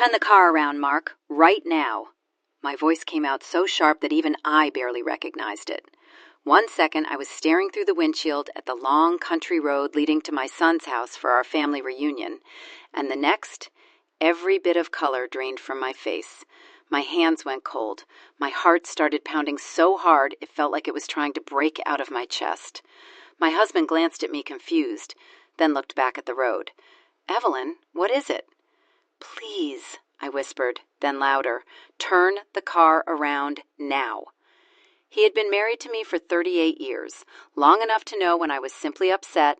Turn the car around, Mark, right now. My voice came out so sharp that even I barely recognized it. 1 second, I was staring through the windshield at the long country road leading to my son's house for our family reunion, and the next, every bit of color drained from my face. My hands went cold. My heart started pounding so hard it felt like it was trying to break out of my chest. My husband glanced at me confused, then looked back at the road. "Evelyn, what is it?" "Please," I whispered, then louder, "turn the car around now." He had been married to me for 38 years, long enough to know when I was simply upset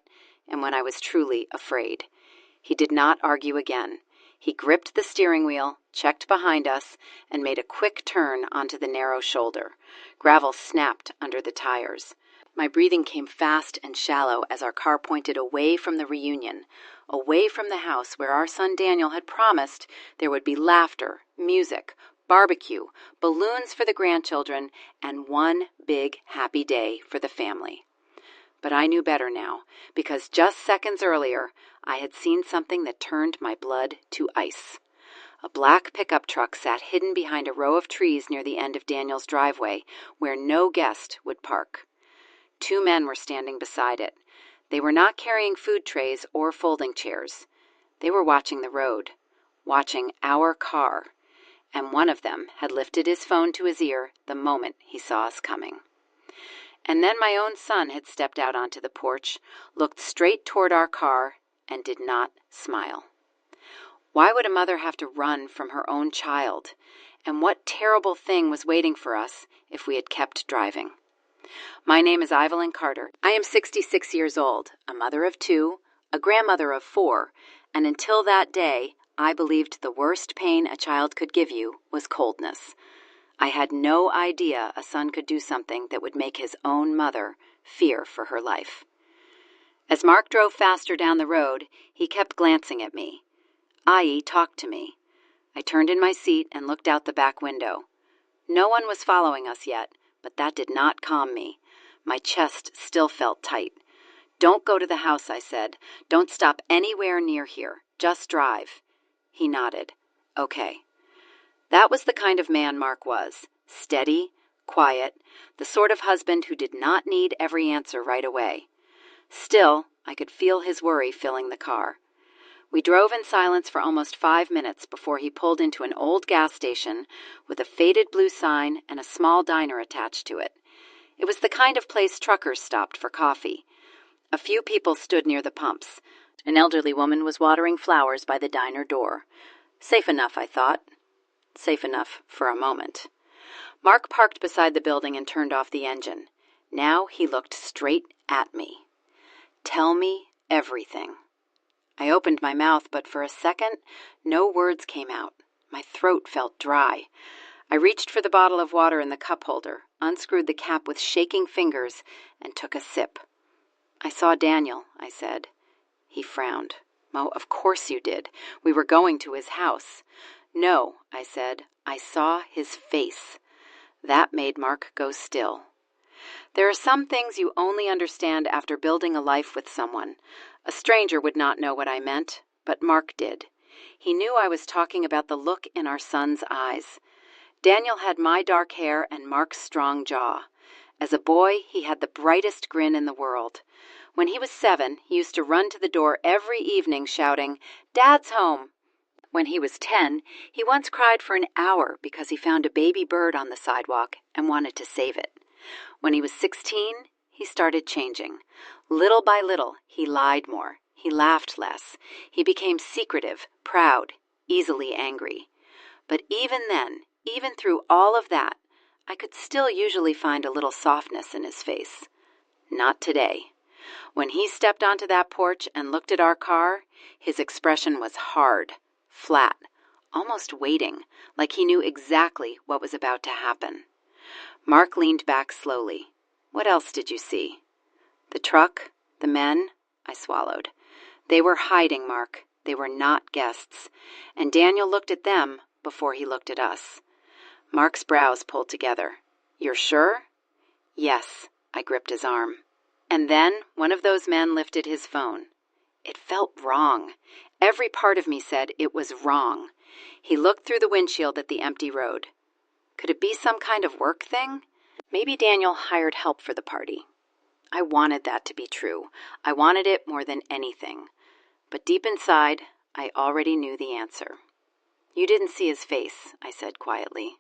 and when I was truly afraid. He did not argue again. He gripped the steering wheel, checked behind us, and made a quick turn onto the narrow shoulder. Gravel snapped under the tires. My breathing came fast and shallow as our car pointed away from the reunion, away from the house where our son Daniel had promised there would be laughter, music, barbecue, balloons for the grandchildren, and one big happy day for the family. But I knew better now, because just seconds earlier, I had seen something that turned my blood to ice. A black pickup truck sat hidden behind a row of trees near the end of Daniel's driveway, where no guest would park. 2 men were standing beside it. They were not carrying food trays or folding chairs. They were watching the road, watching our car, and one of them had lifted his phone to his ear the moment he saw us coming. And then my own son had stepped out onto the porch, looked straight toward our car, and did not smile. Why would a mother have to run from her own child? And what terrible thing was waiting for us if we had kept driving? My name is Evelyn Carter. I am 66 years old, a mother of 2, a grandmother of 4, and until that day, I believed the worst pain a child could give you was coldness. I had no idea a son could do something that would make his own mother fear for her life. As Mark drove faster down the road, he kept glancing at me. Ai talked to me. I turned in my seat and looked out the back window. No one was following us yet, but that did not calm me. My chest still felt tight. "Don't go to the house," I said. "Don't stop anywhere near here. Just drive." He nodded. "Okay." That was the kind of man Mark was. Steady, quiet, the sort of husband who did not need every answer right away. Still, I could feel his worry filling the car. We drove in silence for almost 5 minutes before he pulled into an old gas station with a faded blue sign and a small diner attached to it. It was the kind of place truckers stopped for coffee. A few people stood near the pumps. An elderly woman was watering flowers by the diner door. Safe enough, I thought. Safe enough for a moment. Mark parked beside the building and turned off the engine. Now he looked straight at me. "Tell me everything." I opened my mouth, but for a second, no words came out. My throat felt dry. I reached for the bottle of water in the cup holder, unscrewed the cap with shaking fingers, and took a sip. "I saw Daniel," I said. He frowned. "Oh, of course you did. We were going to his house." "No," I said. "I saw his face." That made Mark go still. There are some things you only understand after building a life with someone. A stranger would not know what I meant, but Mark did. He knew I was talking about the look in our son's eyes. Daniel had my dark hair and Mark's strong jaw. As a boy, he had the brightest grin in the world. When he was 7, he used to run to the door every evening shouting, "Dad's home!" When he was 10, he once cried for an hour because he found a baby bird on the sidewalk and wanted to save it. When he was 16, he started changing. Little by little, he lied more. He laughed less. He became secretive, proud, easily angry. But even then, even through all of that, I could still usually find a little softness in his face. Not today. When he stepped onto that porch and looked at our car, his expression was hard, flat, almost waiting, like he knew exactly what was about to happen. Mark leaned back slowly. "What else did you see?" "The truck, the men," I swallowed. "They were hiding, Mark. They were not guests. And Daniel looked at them before he looked at us." Mark's brows pulled together. "You're sure?" "Yes." I gripped his arm. And then one of those men lifted his phone. It felt wrong. Every part of me said it was wrong. He looked through the windshield at the empty road. Could it be some kind of work thing? Maybe Daniel hired help for the party. I wanted that to be true. I wanted it more than anything. But deep inside, I already knew the answer. You didn't see his face, I said quietly.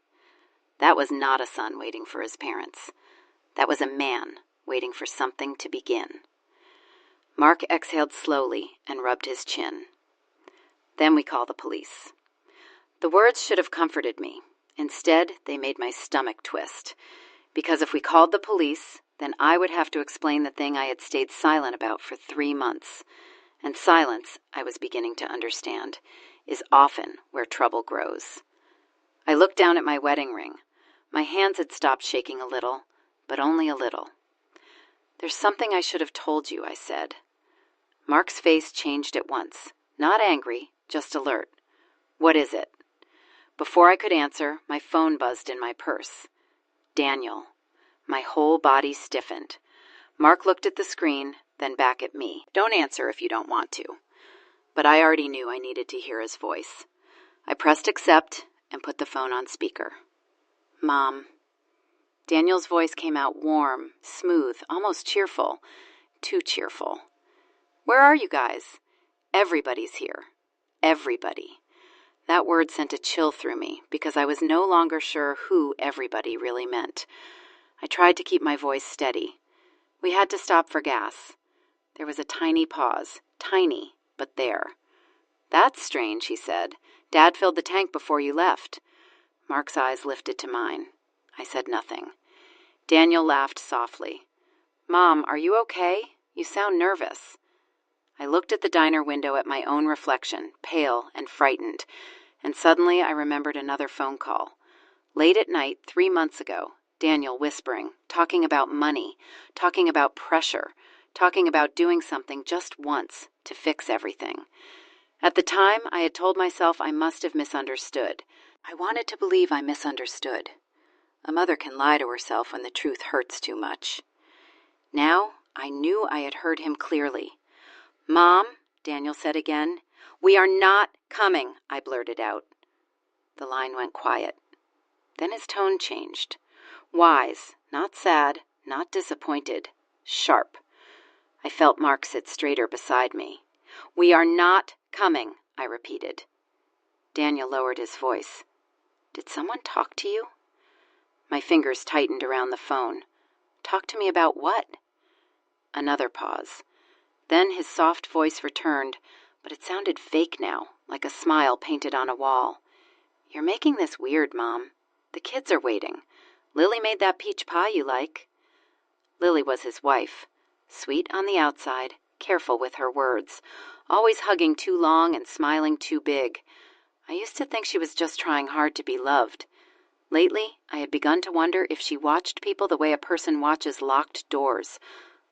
That was not a son waiting for his parents. That was a man waiting for something to begin. Mark exhaled slowly and rubbed his chin. Then we call the police. The words should have comforted me. Instead, they made my stomach twist. Because if we called the police, then I would have to explain the thing I had stayed silent about for 3 months. And silence, I was beginning to understand, is often where trouble grows. I looked down at my wedding ring. My hands had stopped shaking a little, but only a little. There's something I should have told you, I said. Mark's face changed at once. Not angry, just alert. What is it? Before I could answer, my phone buzzed in my purse. Daniel. My whole body stiffened. Mark looked at the screen, then back at me. Don't answer if you don't want to. But I already knew I needed to hear his voice. I pressed accept and put the phone on speaker. Mom. Daniel's voice came out warm, smooth, almost cheerful. Too cheerful. Where are you guys? Everybody's here. Everybody. That word sent a chill through me because I was no longer sure who everybody really meant. I tried to keep my voice steady. We had to stop for gas. There was a tiny pause. Tiny, but there. That's strange, he said. Dad filled the tank before you left. Mark's eyes lifted to mine. I said nothing. Daniel laughed softly. Mom, are you okay? You sound nervous. I looked at the diner window at my own reflection, pale and frightened, and suddenly I remembered another phone call. Late at night, 3 months ago, Daniel whispering, talking about money, talking about pressure, talking about doing something just once to fix everything. At the time, I had told myself I must have misunderstood. I wanted to believe I misunderstood. A mother can lie to herself when the truth hurts too much. Now, I knew I had heard him clearly. Mom, Daniel said again. We are not coming, I blurted out. The line went quiet. Then his tone changed. Wise, not sad, not disappointed, sharp. I felt Mark sit straighter beside me. We are not coming, I repeated. Daniel lowered his voice. Did someone talk to you? My fingers tightened around the phone. Talk to me about what? Another pause. Then his soft voice returned, but it sounded fake now, like a smile painted on a wall. You're making this weird, Mom. The kids are waiting. Lily made that peach pie you like. Lily was his wife. Sweet on the outside, careful with her words, always hugging too long and smiling too big. I used to think she was just trying hard to be loved. Lately, I had begun to wonder if she watched people the way a person watches locked doors,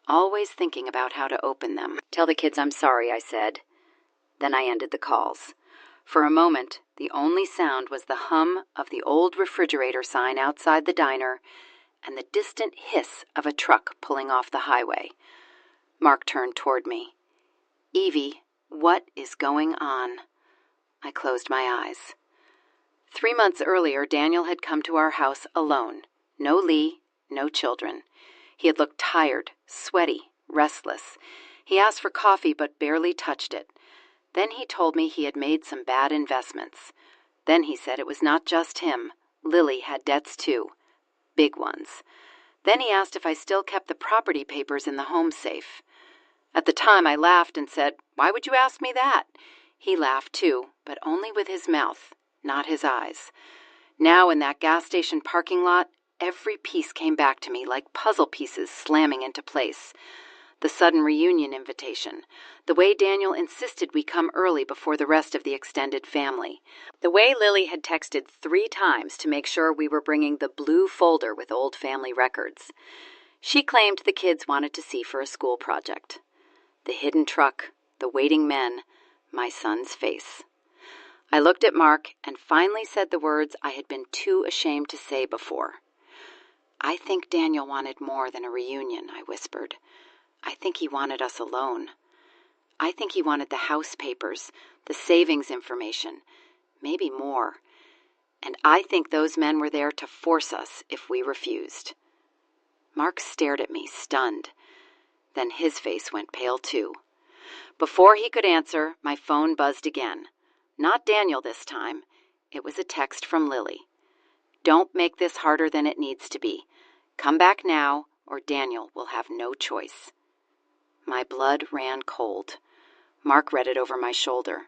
always thinking about how to open them. Tell the kids I'm sorry, I said. Then I ended the calls. For a moment, the only sound was the hum of the old refrigerator sign outside the diner and the distant hiss of a truck pulling off the highway. Mark turned toward me. Evie, what is going on? I closed my eyes. 3 months earlier, Daniel had come to our house alone. No Lee, no children. He had looked tired, sweaty, restless. He asked for coffee but barely touched it. Then he told me he had made some bad investments. Then he said it was not just him. Lily had debts too. Big ones. Then he asked if I still kept the property papers in the home safe. At the time I laughed and said, "Why would you ask me that?" He laughed too, but only with his mouth, not his eyes. Now in that gas station parking lot, every piece came back to me like puzzle pieces slamming into place. The sudden reunion invitation, the way Daniel insisted we come early before the rest of the extended family, the way Lily had texted 3 times to make sure we were bringing the blue folder with old family records. She claimed the kids wanted to see for a school project. The hidden truck, the waiting men, my son's face. I looked at Mark and finally said the words I had been too ashamed to say before. I think Daniel wanted more than a reunion, I whispered. I think he wanted us alone. I think he wanted the house papers, the savings information, maybe more. And I think those men were there to force us if we refused. Mark stared at me, stunned. Then his face went pale too. Before he could answer, my phone buzzed again. Not Daniel this time. It was a text from Lily. "Don't make this harder than it needs to be. Come back now, or Daniel will have no choice." My blood ran cold. Mark read it over my shoulder.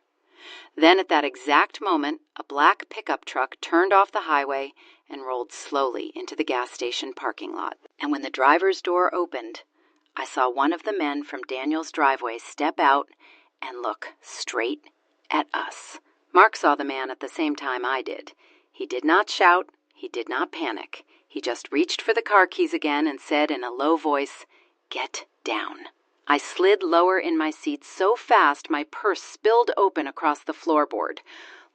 Then at that exact moment, a black pickup truck turned off the highway and rolled slowly into the gas station parking lot. And when the driver's door opened, I saw one of the men from Daniel's driveway step out and look straight at us. Mark saw the man at the same time I did. He did not shout. He did not panic. He just reached for the car keys again and said in a low voice, "Get down." I slid lower in my seat so fast my purse spilled open across the floorboard.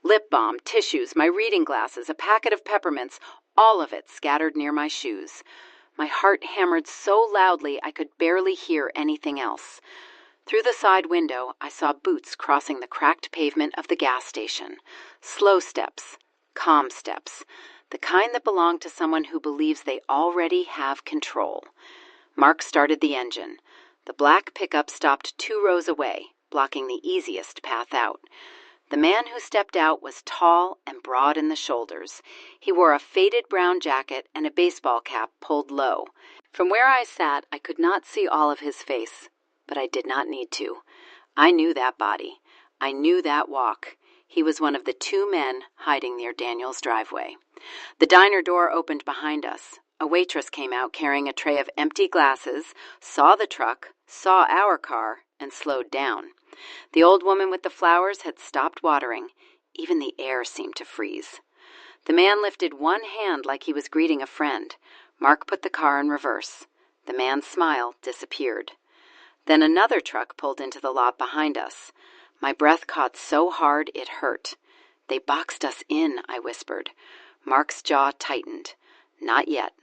Lip balm, tissues, my reading glasses, a packet of peppermints, all of it scattered near my shoes. My heart hammered so loudly I could barely hear anything else. Through the side window, I saw boots crossing the cracked pavement of the gas station. Slow steps, calm steps, the kind that belong to someone who believes they already have control. Mark started the engine. The black pickup stopped 2 rows away, blocking the easiest path out. The man who stepped out was tall and broad in the shoulders. He wore a faded brown jacket and a baseball cap pulled low. From where I sat, I could not see all of his face, but I did not need to. I knew that body. I knew that walk. He was one of the 2 men hiding near Daniel's driveway. The diner door opened behind us. A waitress came out carrying a tray of empty glasses, saw the truck, saw our car, and slowed down. The old woman with the flowers had stopped watering. Even the air seemed to freeze. The man lifted one hand like he was greeting a friend. Mark put the car in reverse. The man's smile disappeared. Then another truck pulled into the lot behind us. My breath caught so hard it hurt. "They boxed us in," I whispered. Mark's jaw tightened. Not yet.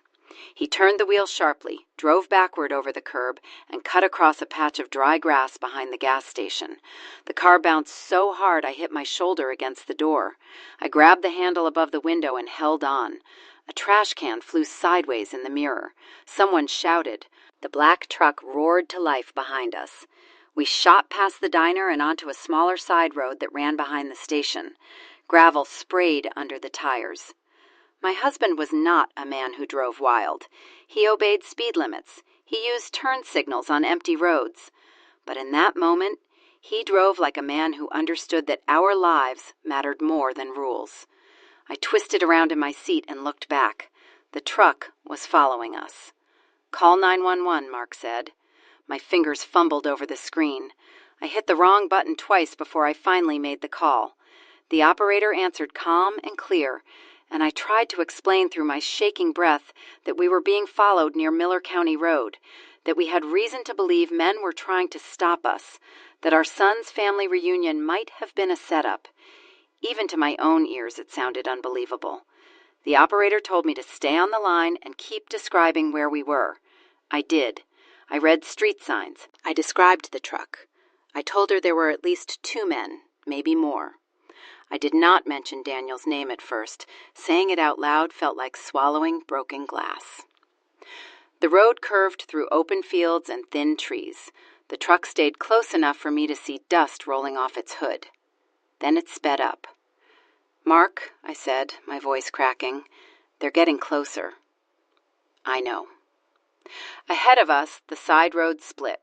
He turned the wheel sharply, drove backward over the curb, and cut across a patch of dry grass behind the gas station. The car bounced so hard I hit my shoulder against the door. I grabbed the handle above the window and held on. A trash can flew sideways in the mirror. Someone shouted. The black truck roared to life behind us. We shot past the diner and onto a smaller side road that ran behind the station. Gravel sprayed under the tires. My husband was not a man who drove wild. He obeyed speed limits. He used turn signals on empty roads. But in that moment, he drove like a man who understood that our lives mattered more than rules. I twisted around in my seat and looked back. The truck was following us. "Call 911, Mark said. My fingers fumbled over the screen. I hit the wrong button twice before I finally made the call. The operator answered calm and clear, and I tried to explain through my shaking breath that we were being followed near Miller County Road, that we had reason to believe men were trying to stop us, that our son's family reunion might have been a setup. Even to my own ears it sounded unbelievable. The operator told me to stay on the line and keep describing where we were. I did. I read street signs. I described the truck. I told her there were at least 2 men, maybe more. I did not mention Daniel's name at first. Saying it out loud felt like swallowing broken glass. The road curved through open fields and thin trees. The truck stayed close enough for me to see dust rolling off its hood. Then it sped up. "Mark," I said, my voice cracking, "they're getting closer." "I know." Ahead of us, the side road split.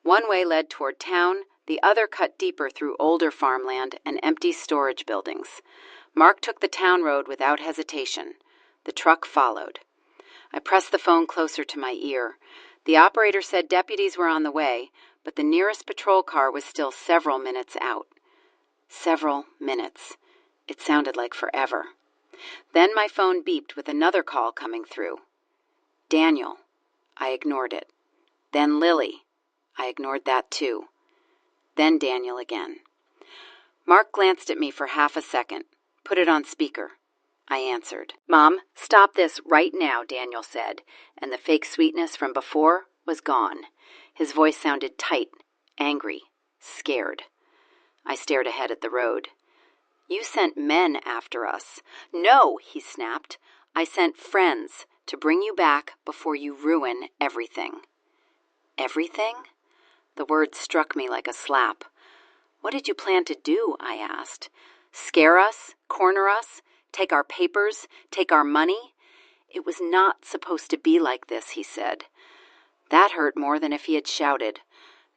One way led toward town, the other cut deeper through older farmland and empty storage buildings. Mark took the town road without hesitation. The truck followed. I pressed the phone closer to my ear. The operator said deputies were on the way, but the nearest patrol car was still several minutes out. Several minutes. It sounded like forever. Then my phone beeped with another call coming through. "Daniel." I ignored it. Then Lily. I ignored that too. Then Daniel again. Mark glanced at me for half a second. "Put it on speaker." I answered. "Mom, stop this right now," Daniel said, and the fake sweetness from before was gone. His voice sounded tight, angry, scared. I stared ahead at the road. You sent men after us. No, he snapped. I sent friends to bring you back before you ruin everything. Everything? The word struck me like a slap. What did you plan to do? I asked. Scare us? Corner us? Take our papers? Take our money? It was not supposed to be like this, he said. That hurt more than if he had shouted,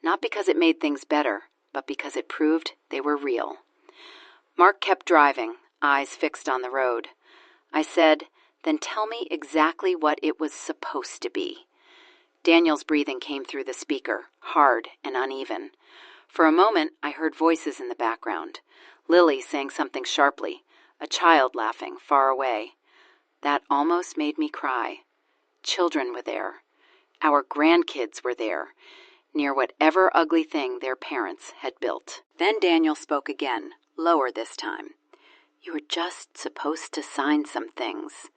not because it made things better, but because it proved they were real. Mark kept driving, eyes fixed on the road. I said, then tell me exactly what it was supposed to be. Daniel's breathing came through the speaker, hard and uneven. For a moment, I heard voices in the background. Lily saying something sharply, a child laughing far away. That almost made me cry. Children were there. Our grandkids were there, near whatever ugly thing their parents had built. Then Daniel spoke again, lower this time. You were just supposed to sign some things.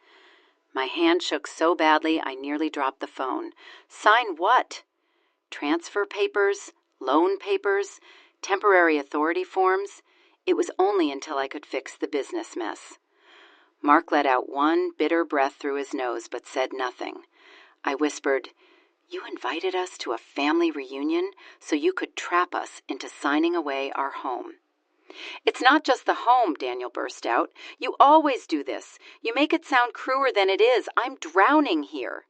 My hand shook so badly I nearly dropped the phone. Sign what? Transfer papers? Loan papers? Temporary authority forms? It was only until I could fix the business mess. Mark let out one bitter breath through his nose but said nothing. I whispered, You invited us to a family reunion so you could trap us into signing away our home. It's not just the home, Daniel burst out. You always do this. You make it sound crueler than it is. I'm drowning here.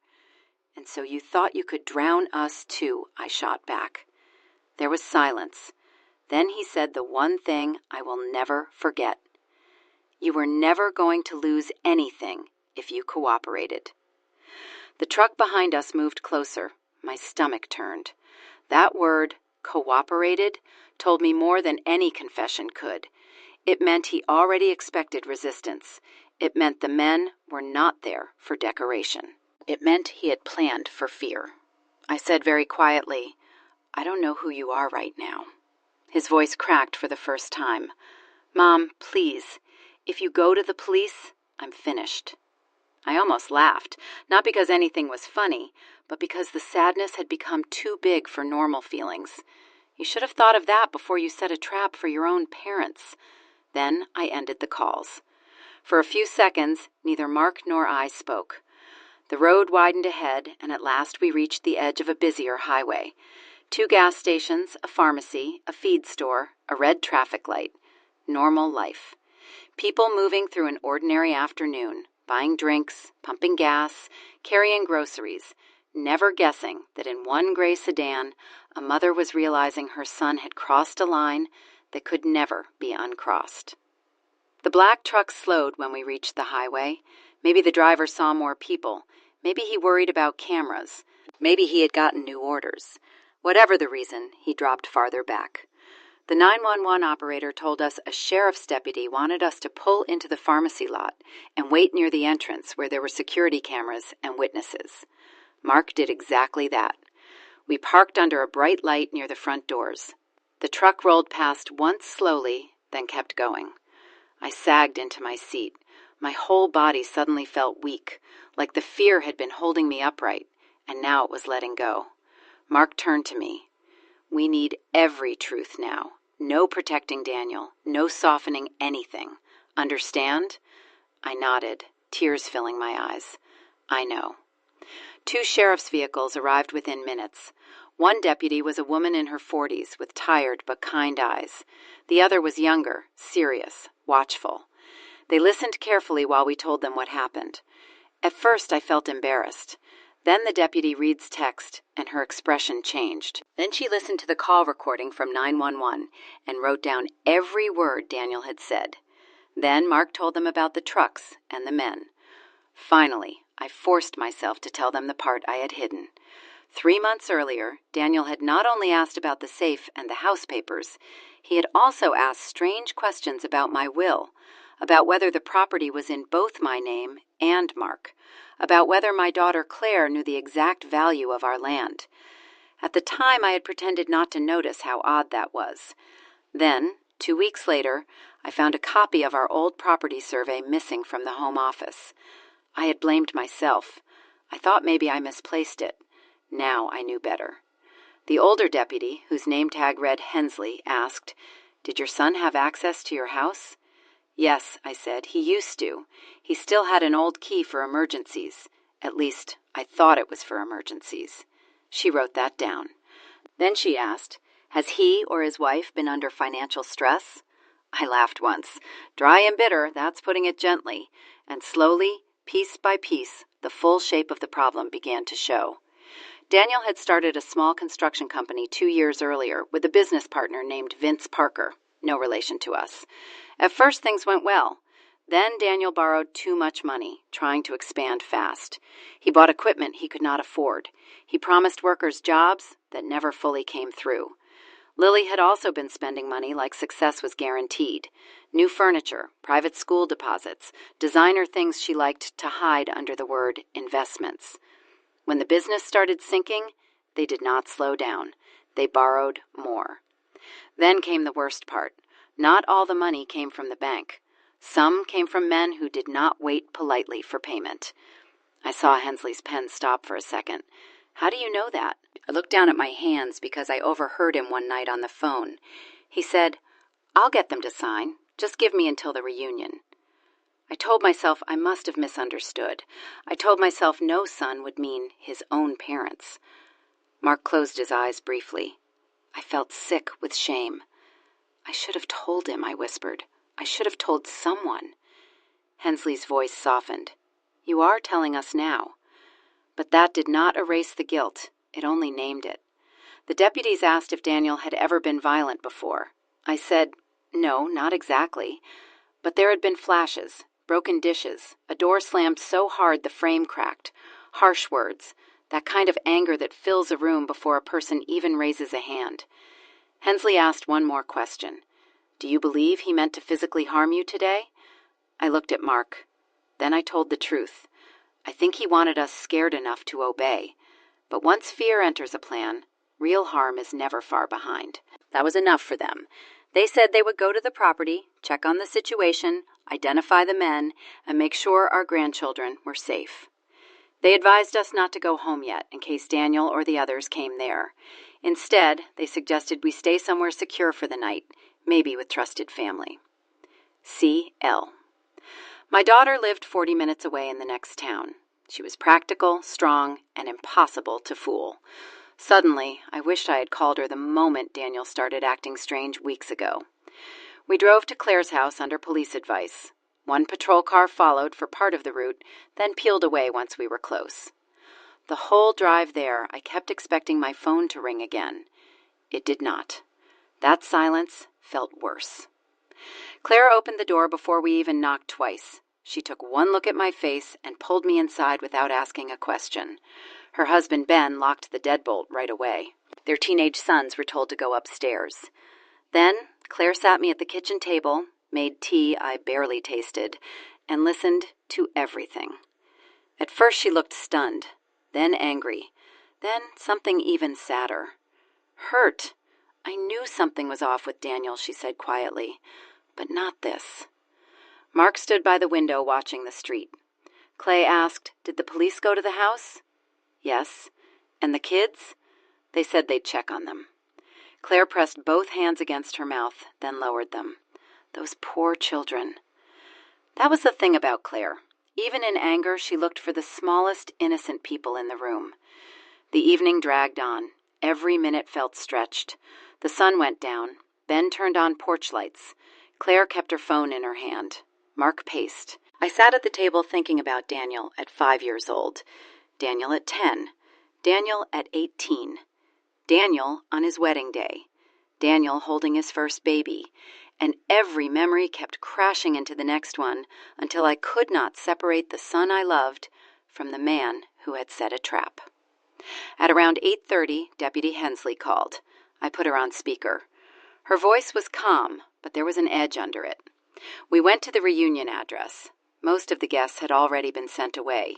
And so you thought you could drown us too, I shot back. There was silence. Then he said the one thing I will never forget. You were never going to lose anything if you cooperated. The truck behind us moved closer. My stomach turned. That word, cooperated, told me more than any confession could. It meant he already expected resistance. It meant the men were not there for decoration. It meant he had planned for fear. I said very quietly, I don't know who you are right now. His voice cracked for the first time. Mom, please, if you go to the police, I'm finished. I almost laughed, not because anything was funny, but because the sadness had become too big for normal feelings. You should have thought of that before you set a trap for your own parents. Then I ended the calls. For a few seconds, neither Mark nor I spoke. The road widened ahead, and at last we reached the edge of a busier highway. 2 gas stations, a pharmacy, a feed store, a red traffic light. Normal life. People moving through an ordinary afternoon, buying drinks, pumping gas, carrying groceries, never guessing that in one gray sedan, a mother was realizing her son had crossed a line that could never be uncrossed. The black truck slowed when we reached the highway. Maybe the driver saw more people. Maybe he worried about cameras. Maybe he had gotten new orders. Whatever the reason, he dropped farther back. The 911 operator told us a sheriff's deputy wanted us to pull into the pharmacy lot and wait near the entrance where there were security cameras and witnesses. Mark did exactly that. We parked under a bright light near the front doors. The truck rolled past once slowly, then kept going. I sagged into my seat. My whole body suddenly felt weak, like the fear had been holding me upright, and now it was letting go. Mark turned to me. We need every truth now. No protecting Daniel. No softening anything. Understand? I nodded, tears filling my eyes. I know. 2 sheriff's vehicles arrived within minutes. One deputy was a woman in her 40s with tired but kind eyes. The other was younger, serious, watchful. They listened carefully while we told them what happened. At first, I felt embarrassed. Then the deputy reads text, and her expression changed. Then she listened to the call recording from 911 and wrote down every word Daniel had said. Then Mark told them about the trucks and the men. Finally, I forced myself to tell them the part I had hidden. 3 months earlier, Daniel had not only asked about the safe and the house papers, he had also asked strange questions about my will, about whether the property was in both my name and Mark, about whether my daughter Claire knew the exact value of our land. At the time, I had pretended not to notice how odd that was. Then, 2 weeks later, I found a copy of our old property survey missing from the home office. I had blamed myself. I thought maybe I misplaced it. Now I knew better. The older deputy, whose name tag read Hensley, asked, "Did your son have access to your house?" Yes, I said, he used to. He still had an old key for emergencies. At least, I thought it was for emergencies. She wrote that down. Then she asked, has he or his wife been under financial stress? I laughed once. Dry and bitter, that's putting it gently. And slowly, piece by piece, the full shape of the problem began to show. Daniel had started a small construction company 2 years earlier with a business partner named Vince Parker, no relation to us. At first, things went well. Then Daniel borrowed too much money, trying to expand fast. He bought equipment he could not afford. He promised workers jobs that never fully came through. Lily had also been spending money like success was guaranteed. New furniture, private school deposits, designer things she liked to hide under the word investments. When the business started sinking, they did not slow down. They borrowed more. Then came the worst part. Not all the money came from the bank. Some came from men who did not wait politely for payment. I saw Hensley's pen stop for a second. How do you know that? I looked down at my hands because I overheard him one night on the phone. He said, I'll get them to sign. Just give me until the reunion. I told myself I must have misunderstood. I told myself no son would mean his own parents. Mark closed his eyes briefly. I felt sick with shame. I should have told him, I whispered. I should have told someone. Hensley's voice softened. You are telling us now. But that did not erase the guilt. It only named it. The deputies asked if Daniel had ever been violent before. I said, no, not exactly. But there had been flashes, broken dishes, a door slammed so hard the frame cracked, harsh words, that kind of anger that fills a room before a person even raises a hand. Hensley asked one more question. Do you believe he meant to physically harm you today? I looked at Mark. Then I told the truth. I think he wanted us scared enough to obey. But once fear enters a plan, real harm is never far behind. That was enough for them. They said they would go to the property, check on the situation, identify the men, and make sure our grandchildren were safe. They advised us not to go home yet in case Daniel or the others came there. Instead, they suggested we stay somewhere secure for the night, maybe with trusted family. C.L. My daughter lived 40 minutes away in the next town. She was practical, strong, and impossible to fool. Suddenly, I wished I had called her the moment Daniel started acting strange weeks ago. We drove to Claire's house under police advice. One patrol car followed for part of the route, then peeled away once we were close. The whole drive there, I kept expecting my phone to ring again. It did not. That silence felt worse. Claire opened the door before we even knocked twice. She took one look at my face and pulled me inside without asking a question. Her husband, Ben, locked the deadbolt right away. Their teenage sons were told to go upstairs. Then Claire sat me at the kitchen table, made tea I barely tasted, and listened to everything. At first she looked stunned, then angry, then something even sadder. Hurt. I knew something was off with Daniel, she said quietly, but not this. Mark stood by the window watching the street. Clay asked, did the police go to the house? Yes. And the kids? They said they'd check on them. Claire pressed both hands against her mouth, then lowered them. Those poor children. That was the thing about Claire. Even in anger, she looked for the smallest, innocent people in the room. The evening dragged on. Every minute felt stretched. The sun went down. Ben turned on porch lights. Claire kept her phone in her hand. Mark paced. I sat at the table thinking about Daniel at 5 years old. Daniel at 10. Daniel at 18. Daniel on his wedding day. Daniel holding his first baby. And every memory kept crashing into the next one until I could not separate the son I loved from the man who had set a trap. At around 8:30, Deputy Hensley called. I put her on speaker. Her voice was calm, but there was an edge under it. We went to the reunion address. Most of the guests had already been sent away.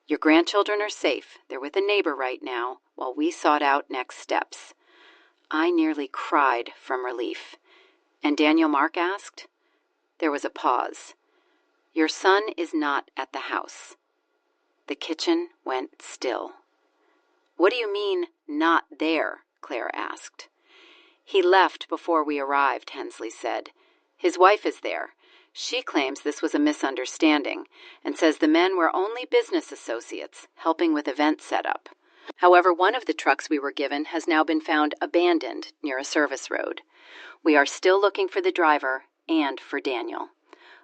Your grandchildren are safe. They're with a neighbor right now while we sought out next steps. I nearly cried from relief. And Daniel, Mark asked. There was a pause. Your son is not at the house. The kitchen went still. What do you mean, not there? Claire asked. He left before we arrived, Hensley said. His wife is there. She claims this was a misunderstanding and says the men were only business associates helping with event setup. However, one of the trucks we were given has now been found abandoned near a service road. We are still looking for the driver and for Daniel.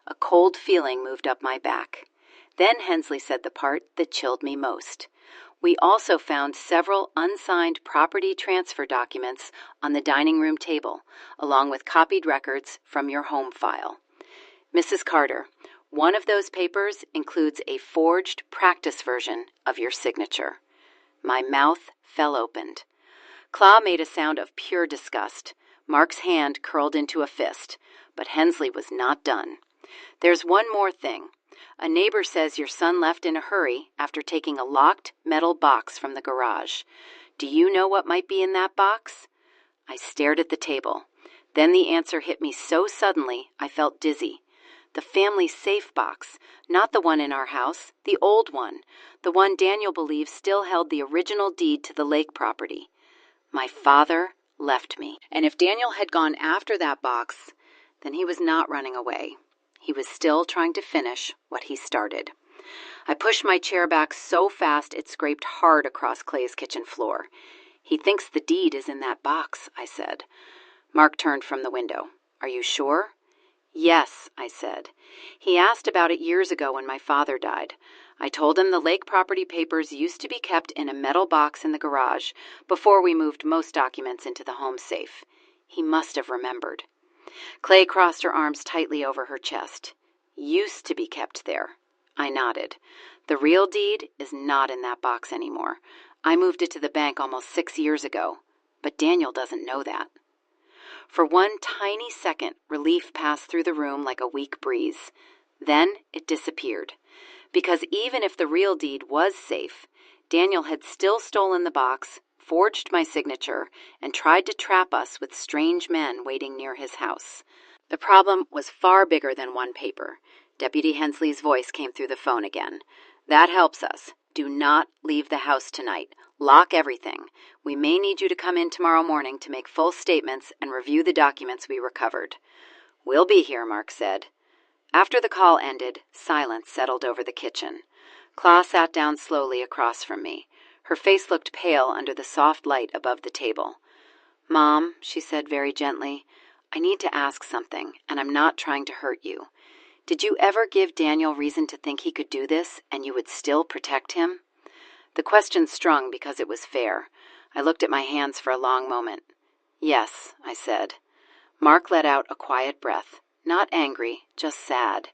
A cold feeling moved up my back. Then Hensley said the part that chilled me most. We also found several unsigned property transfer documents on the dining room table, along with copied records from your home file. Mrs. Carter, one of those papers includes a forged practice version of your signature. My mouth fell open. Claw made a sound of pure disgust. Mark's hand curled into a fist, but Hensley was not done. There's one more thing. A neighbor says your son left in a hurry after taking a locked metal box from the garage. Do you know what might be in that box? I stared at the table. Then the answer hit me so suddenly I felt dizzy. The family safe box, not the one in our house, the old one, the one Daniel believes still held the original deed to the lake property. My father left me, and if Daniel had gone after that box, then he was not running away. He was still trying to finish what he started. I pushed my chair back so fast it scraped hard across Clay's kitchen floor. He thinks the deed is in that box, I said. Mark turned from the window. Are you sure? Yes, I said. He asked about it years ago when my father died. I told him the lake property papers used to be kept in a metal box in the garage before we moved most documents into the home safe. He must have remembered. Clay crossed her arms tightly over her chest. Used to be kept there. I nodded. The real deed is not in that box anymore. I moved it to the bank almost 6 years ago, but Daniel doesn't know that. For one tiny second, relief passed through the room like a weak breeze. Then it disappeared. Because even if the real deed was safe, Daniel had still stolen the box, forged my signature, and tried to trap us with strange men waiting near his house. The problem was far bigger than one paper. Deputy Hensley's voice came through the phone again. That helps us. Do not leave the house tonight. Lock everything. We may need you to come in tomorrow morning to make full statements and review the documents we recovered. We'll be here, Mark said. After the call ended, silence settled over the kitchen. Claw sat down slowly across from me. Her face looked pale under the soft light above the table. Mom, she said very gently, I need to ask something, and I'm not trying to hurt you. Did you ever give Daniel reason to think he could do this, and you would still protect him? The question strung because it was fair. I looked at my hands for a long moment. Yes, I said. Mark let out a quiet breath. Not angry, just sad.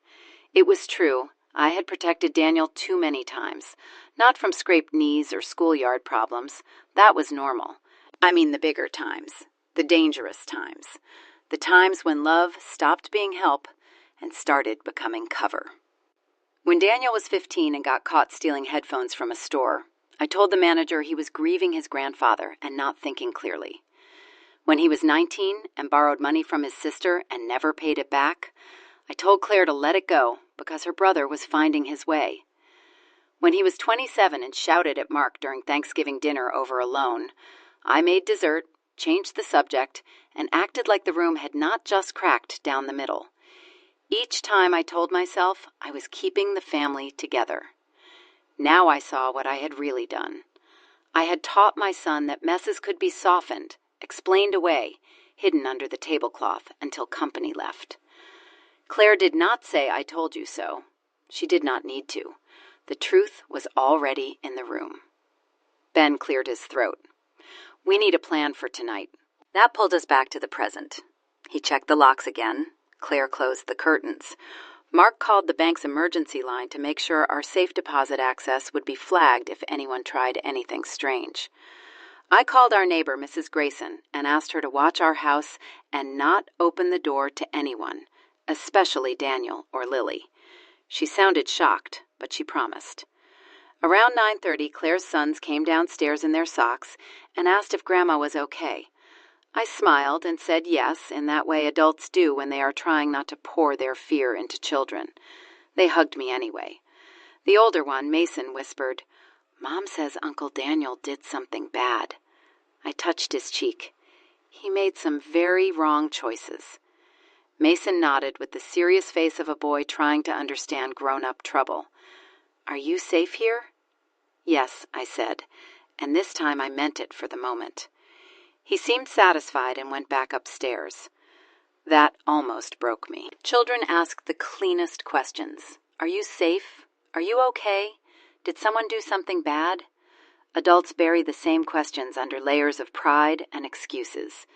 It was true. I had protected Daniel too many times. Not from scraped knees or schoolyard problems. That was normal. I mean the bigger times. The dangerous times. The times when love stopped being help and started becoming cover. When Daniel was 15 and got caught stealing headphones from a store, I told the manager he was grieving his grandfather and not thinking clearly. When he was 19 and borrowed money from his sister and never paid it back, I told Claire to let it go because her brother was finding his way. When he was 27 and shouted at Mark during Thanksgiving dinner over a loan, I made dessert, changed the subject, and acted like the room had not just cracked down the middle. Each time I told myself I was keeping the family together. Now I saw what I had really done. I had taught my son that messes could be softened, explained away, hidden under the tablecloth until company left. Claire did not say I told you so. She did not need to. The truth was already in the room. Ben cleared his throat. We need a plan for tonight. That pulled us back to the present. He checked the locks again. Claire closed the curtains. Mark called the bank's emergency line to make sure our safe deposit access would be flagged if anyone tried anything strange. I called our neighbor, Mrs. Grayson, and asked her to watch our house and not open the door to anyone, especially Daniel or Lily. She sounded shocked, but she promised. Around 9:30, Claire's sons came downstairs in their socks and asked if Grandma was okay. I smiled and said yes, in that way adults do when they are trying not to pour their fear into children. They hugged me anyway. The older one, Mason, whispered, Mom says Uncle Daniel did something bad. I touched his cheek. He made some very wrong choices. Mason nodded with the serious face of a boy trying to understand grown-up trouble. "Are you safe here?" "Yes," I said, and this time I meant it for the moment. He seemed satisfied and went back upstairs. That almost broke me. Children ask the cleanest questions. Are you safe? Are you okay? Did someone do something bad? Adults bury the same questions under layers of pride and excuses.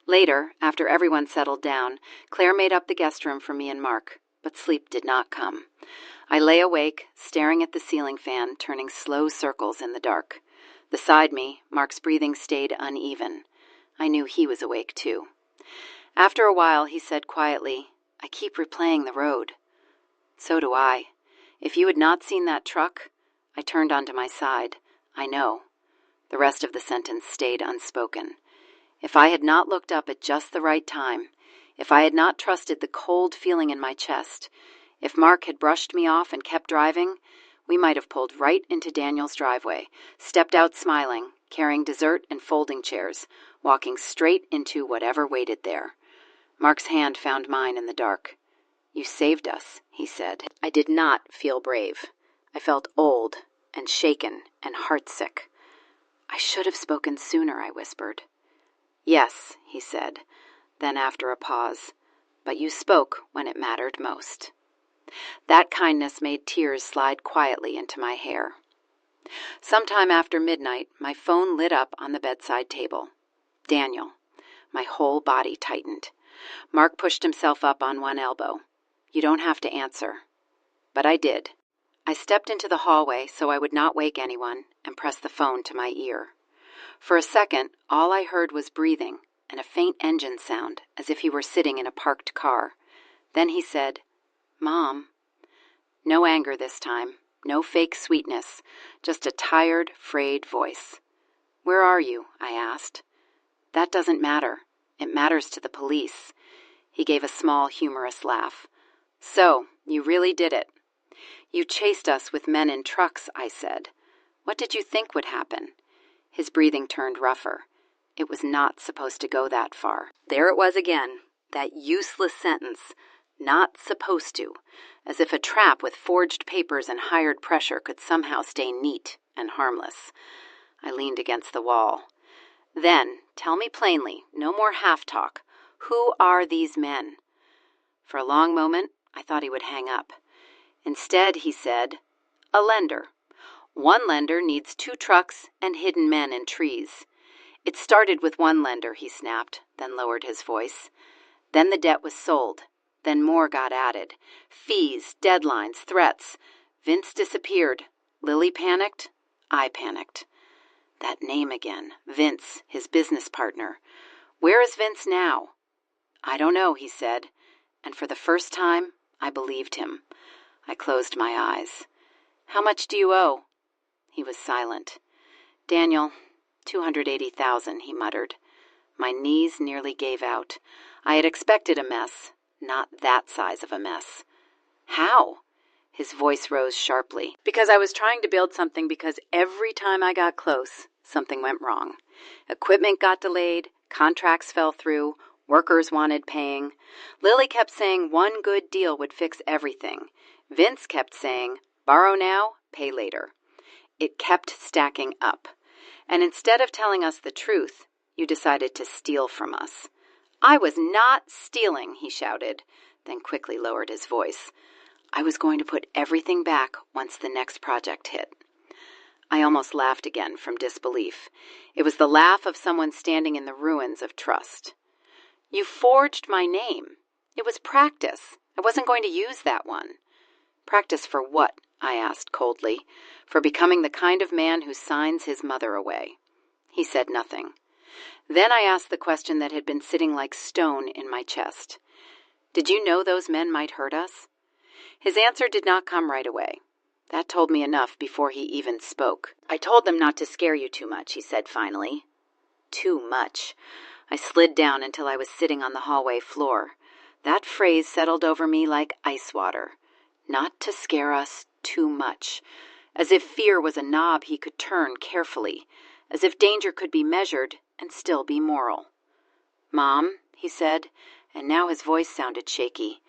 Later, after everyone settled down, Claire made up the guest room for me and Mark, but sleep did not come. I lay awake, staring at the ceiling fan, turning slow circles in the dark. Beside me, Mark's breathing stayed uneven. I knew he was awake too. After a while, he said quietly, "I keep replaying the road." "So do I. If you had not seen that truck," I turned onto my side. "I know." The rest of the sentence stayed unspoken. If I had not looked up at just the right time, if I had not trusted the cold feeling in my chest, if Mark had brushed me off and kept driving, we might have pulled right into Daniel's driveway, stepped out smiling, carrying dessert and folding chairs, walking straight into whatever waited there. Mark's hand found mine in the dark. "You saved us," he said. I did not feel brave. I felt old and shaken and heartsick. "I should have spoken sooner," I whispered. "Yes," he said. Then after a pause, "But you spoke when it mattered most." That kindness made tears slide quietly into my hair. Sometime after midnight, my phone lit up on the bedside table. Daniel. My whole body tightened. Mark pushed himself up on one elbow. "You don't have to answer." But I did. I stepped into the hallway so I would not wake anyone and pressed the phone to my ear. For a second, all I heard was breathing and a faint engine sound, as if he were sitting in a parked car. Then he said, "Mom." No anger this time, no fake sweetness, just a tired, frayed voice. "Where are you?" I asked. "That doesn't matter. It matters to the police." He gave a small, humorous laugh. "So, you really did it." "You chased us with men in trucks," I said. "What did you think would happen?" His breathing turned rougher. It was not supposed to go that far. There it was again, that useless sentence, "not supposed to," as if a trap with forged papers and hired pressure could somehow stay neat and harmless. I leaned against the wall. "Then, tell me plainly, no more half-talk. Who are these men?" For a long moment, I thought he would hang up. Instead, he said, "A lender. One lender needs 2 trucks and hidden men in trees. It started with one lender," he snapped, then lowered his voice. "Then the debt was sold. Then more got added. Fees, deadlines, threats. Vince disappeared. Lily panicked. I panicked." That name again. Vince, his business partner. "Where is Vince now?" "I don't know," he said. And for the first time, I believed him. I closed my eyes. "How much do you owe?" He was silent. "Daniel, 280,000, he muttered. My knees nearly gave out. I had expected a mess, not that size of a mess. "How?" His voice rose sharply. "Because I was trying to build something because every time I got close, something went wrong. Equipment got delayed, contracts fell through, workers wanted paying. Lily kept saying one good deal would fix everything. Vince kept saying, borrow now, pay later. It kept stacking up. And instead of telling us the truth, you decided to steal from us." "I was not stealing," he shouted, then quickly lowered his voice. "I was going to put everything back once the next project hit." I almost laughed again from disbelief. It was the laugh of someone standing in the ruins of trust. "You forged my name. It was practice. I wasn't going to use that one." "Practice for what?" I asked coldly. "For becoming the kind of man who signs his mother away." He said nothing. Then I asked the question that had been sitting like stone in my chest. "Did you know those men might hurt us?" His answer did not come right away. That told me enough before he even spoke. "I told them not to scare you too much," he said finally. Too much. I slid down until I was sitting on the hallway floor. That phrase settled over me like ice water. Not to scare us too much. As if fear was a knob he could turn carefully. As if danger could be measured and still be moral. "Mom," he said, And now his voice sounded shaky.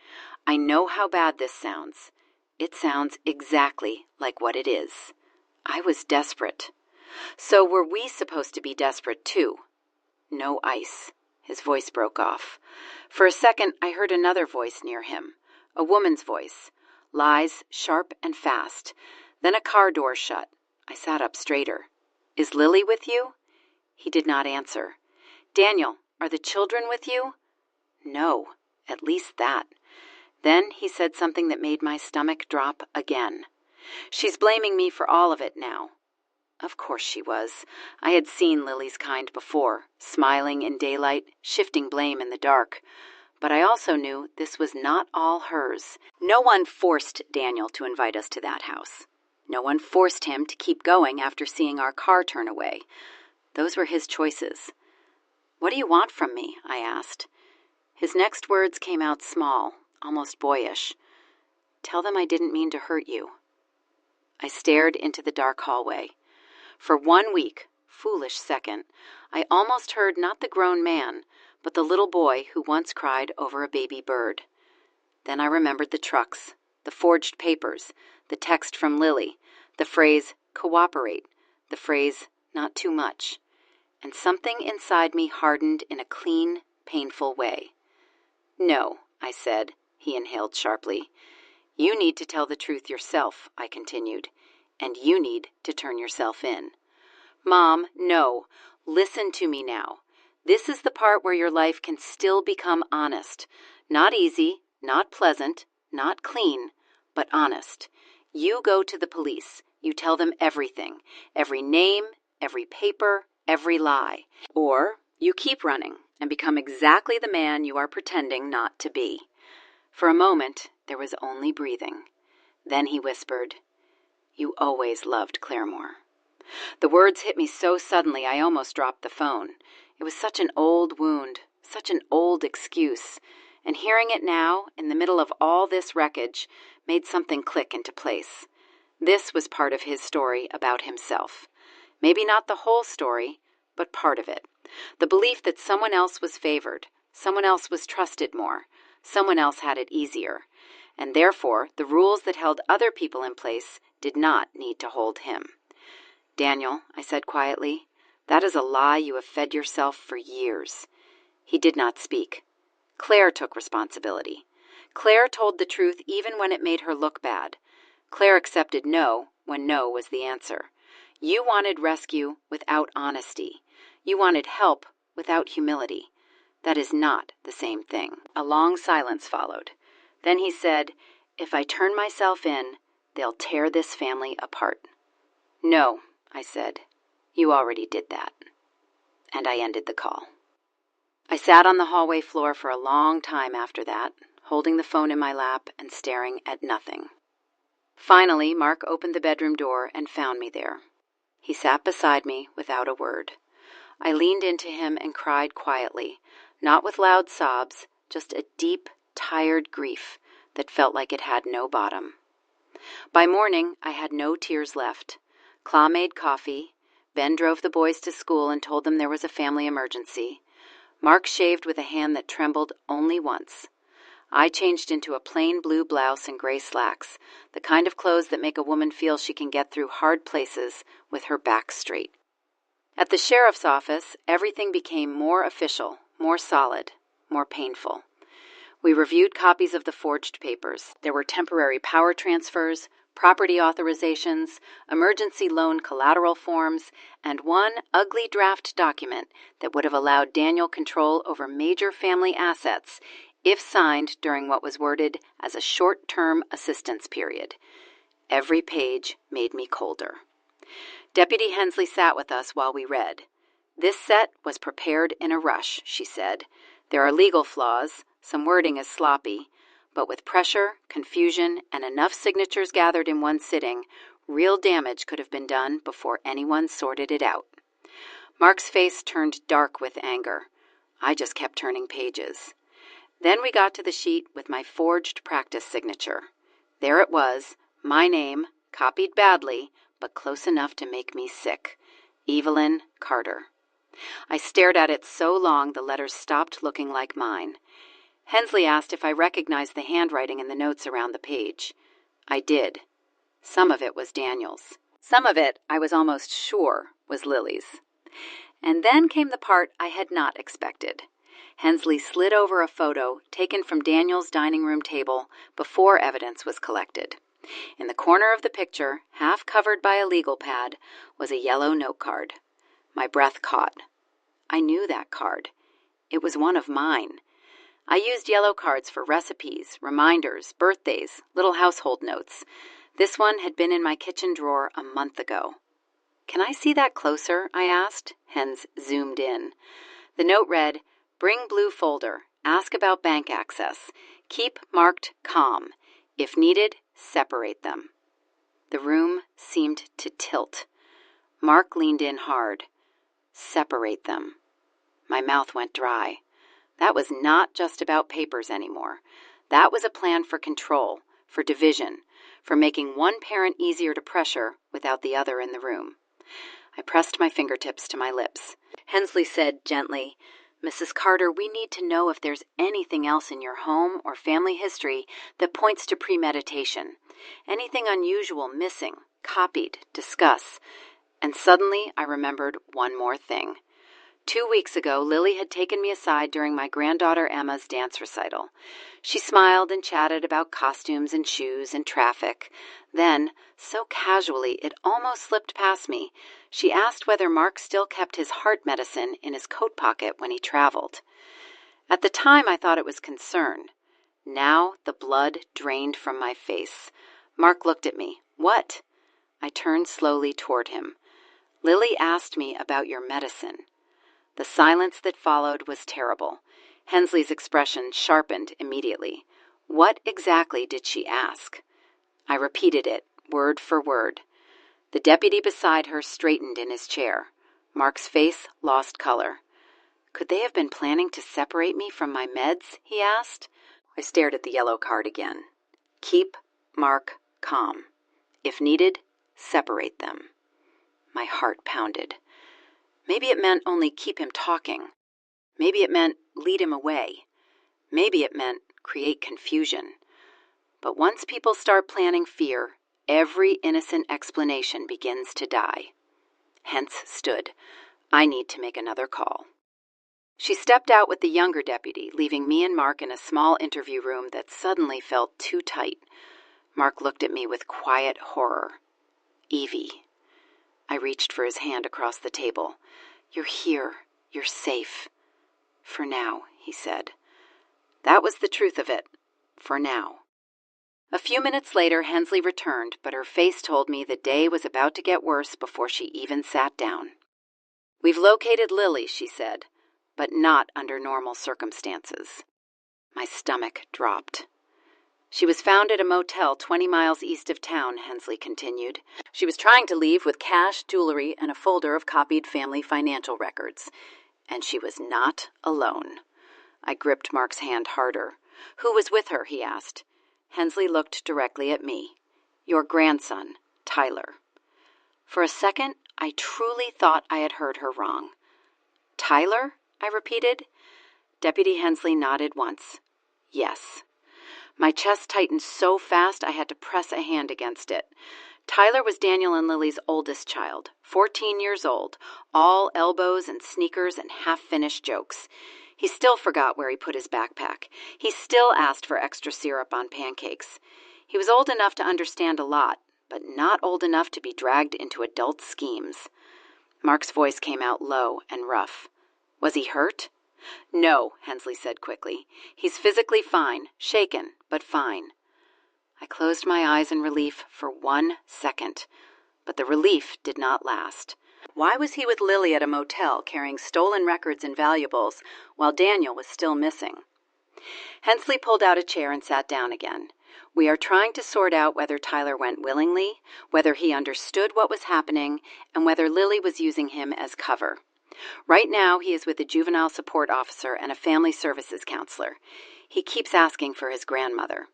"I know how bad this sounds. It sounds exactly like what it is." I was desperate. So were we supposed to be desperate too? No ice. His voice broke off. For a second, I heard another voice near him. A woman's voice. Lies, sharp and fast. Then a car door shut. I sat up straighter. "Is Lily with you?" He did not answer. "Daniel, are the children with you?" No, at least that. Then he said something that made my stomach drop again. "She's blaming me for all of it now." Of course she was. I had seen Lily's kind before, smiling in daylight, shifting blame in the dark. But I also knew this was not all hers. No one forced Daniel to invite us to that house. No one forced him to keep going after seeing our car turn away. Those were his choices. "What do you want from me?" I asked. His next words came out small, almost boyish. "Tell them I didn't mean to hurt you." I stared into the dark hallway. For 1 week, foolish second, I almost heard not the grown man, but the little boy who once cried over a baby bird. Then I remembered the trucks, the forged papers, the text from Lily, the phrase, "cooperate," the phrase, "not too much." And something inside me hardened in a clean, painful way. "No," I said. He inhaled sharply. "You need to tell the truth yourself," I continued, "and you need to turn yourself in." "Mom, no. Listen to me now. This is the part where your life can still become honest. Not easy, not pleasant, not clean, but honest. You go to the police. You tell them everything, every name, every paper, every lie. Or you keep running and become exactly the man you are pretending not to be." For a moment, there was only breathing. Then he whispered, "You always loved Claremore." The words hit me so suddenly I almost dropped the phone. It was such an old wound, such an old excuse, and hearing it now, in the middle of all this wreckage, made something click into place. This was part of his story about himself. Maybe not the whole story, but part of it. The belief that someone else was favored, someone else was trusted more, someone else had it easier, and therefore the rules that held other people in place did not need to hold him. "Daniel," I said quietly, "that is a lie you have fed yourself for years." He did not speak. Claire took responsibility. Claire told the truth even when it made her look bad. Claire accepted no when no was the answer. You wanted rescue without honesty. You wanted help without humility. That is not the same thing. A long silence followed. Then he said, "If I turn myself in, they'll tear this family apart." "No," I said. "You already did that." And I ended the call. I sat on the hallway floor for a long time after that, holding the phone in my lap and staring at nothing. Finally, Mark opened the bedroom door and found me there. He sat beside me without a word. I leaned into him and cried quietly, not with loud sobs, just a deep, tired grief that felt like it had no bottom. By morning, I had no tears left. Claw made coffee. Ben drove the boys to school and told them there was a family emergency. Mark shaved with a hand that trembled only once. I changed into a plain blue blouse and gray slacks, the kind of clothes that make a woman feel she can get through hard places with her back straight. At the sheriff's office, everything became more official, more solid, more painful. We reviewed copies of the forged papers. There were temporary power transfers, property authorizations, emergency loan collateral forms, and one ugly draft document that would have allowed Daniel control over major family assets if signed during what was worded as a short-term assistance period. Every page made me colder. Deputy Hensley sat with us while we read. "This set was prepared in a rush," she said. "There are legal flaws, some wording is sloppy, but with pressure, confusion, and enough signatures gathered in one sitting, real damage could have been done before anyone sorted it out." Mark's face turned dark with anger. I just kept turning pages. Then we got to the sheet with my forged practice signature. There it was, my name, copied badly, but close enough to make me sick. Evelyn Carter. I stared at it so long the letters stopped looking like mine. Hensley asked if I recognized the handwriting in the notes around the page. I did. Some of it was Daniel's. Some of it, I was almost sure, was Lily's. And then came the part I had not expected. Hensley slid over a photo taken from Daniel's dining room table before evidence was collected. In the corner of the picture, half covered by a legal pad, was a yellow note card. My breath caught. I knew that card. It was one of mine. I used yellow cards for recipes, reminders, birthdays, little household notes. This one had been in my kitchen drawer a month ago. "Can I see that closer?" I asked. Hens zoomed in. The note read, "Bring blue folder. Ask about bank access. Keep marked calm. If needed, separate them." The room seemed to tilt. Mark leaned in hard. Separate them. My mouth went dry. That was not just about papers anymore. That was a plan for control, for division, for making one parent easier to pressure without the other in the room. I pressed my fingertips to my lips. Hensley said gently, "Mrs. Carter, we need to know if there's anything else in your home or family history that points to premeditation. Anything unusual missing, copied, discuss." And suddenly I remembered one more thing. 2 weeks ago, Lily had taken me aside during my granddaughter Emma's dance recital. She smiled and chatted about costumes and shoes and traffic. Then, so casually it almost slipped past me, she asked whether Mark still kept his heart medicine in his coat pocket when he traveled. At the time, I thought it was concern. Now, the blood drained from my face. Mark looked at me. "What?" I turned slowly toward him. "Lily asked me about your medicine." The silence that followed was terrible. Hensley's expression sharpened immediately. "What exactly did she ask?" I repeated it, word for word. The deputy beside her straightened in his chair. Mark's face lost color. "Could they have been planning to separate me from my meds?" he asked. I stared at the yellow card again. "Keep Mark calm. If needed, separate them." My heart pounded. Maybe it meant only keep him talking. Maybe it meant lead him away. Maybe it meant create confusion. But once people start planning fear, every innocent explanation begins to die. Hence stood, "I need to make another call." She stepped out with the younger deputy, leaving me and Mark in a small interview room that suddenly felt too tight. Mark looked at me with quiet horror. "Evie." I reached for his hand across the table. "You're here. You're safe. For now," he said. That was the truth of it. For now. A few minutes later, Hensley returned, but her face told me the day was about to get worse before she even sat down. "We've located Lily," she said, "but not under normal circumstances." My stomach dropped. "She was found at a motel 20 miles east of town," Hensley continued. "She was trying to leave with cash, jewelry, and a folder of copied family financial records. And she was not alone." I gripped Mark's hand harder. "Who was with her?" he asked. Hensley looked directly at me. "Your grandson, Tyler." For a second, I truly thought I had heard her wrong. "Tyler?" I repeated. Deputy Hensley nodded once. "Yes." My chest tightened so fast I had to press a hand against it. Tyler was Daniel and Lily's oldest child, 14 years old, all elbows and sneakers and half-finished jokes. He still forgot where he put his backpack. He still asked for extra syrup on pancakes. He was old enough to understand a lot, but not old enough to be dragged into adult schemes. Mark's voice came out low and rough. "Was he hurt?" "No," Hensley said quickly. "He's physically fine, shaken, but fine." I closed my eyes in relief for 1 second, but the relief did not last. Why was he with Lily at a motel carrying stolen records and valuables while Daniel was still missing? Hensley pulled out a chair and sat down again. "We are trying to sort out whether Tyler went willingly, whether he understood what was happening, and whether Lily was using him as cover. Right now, he is with a juvenile support officer and a family services counselor. He keeps asking for his grandmother."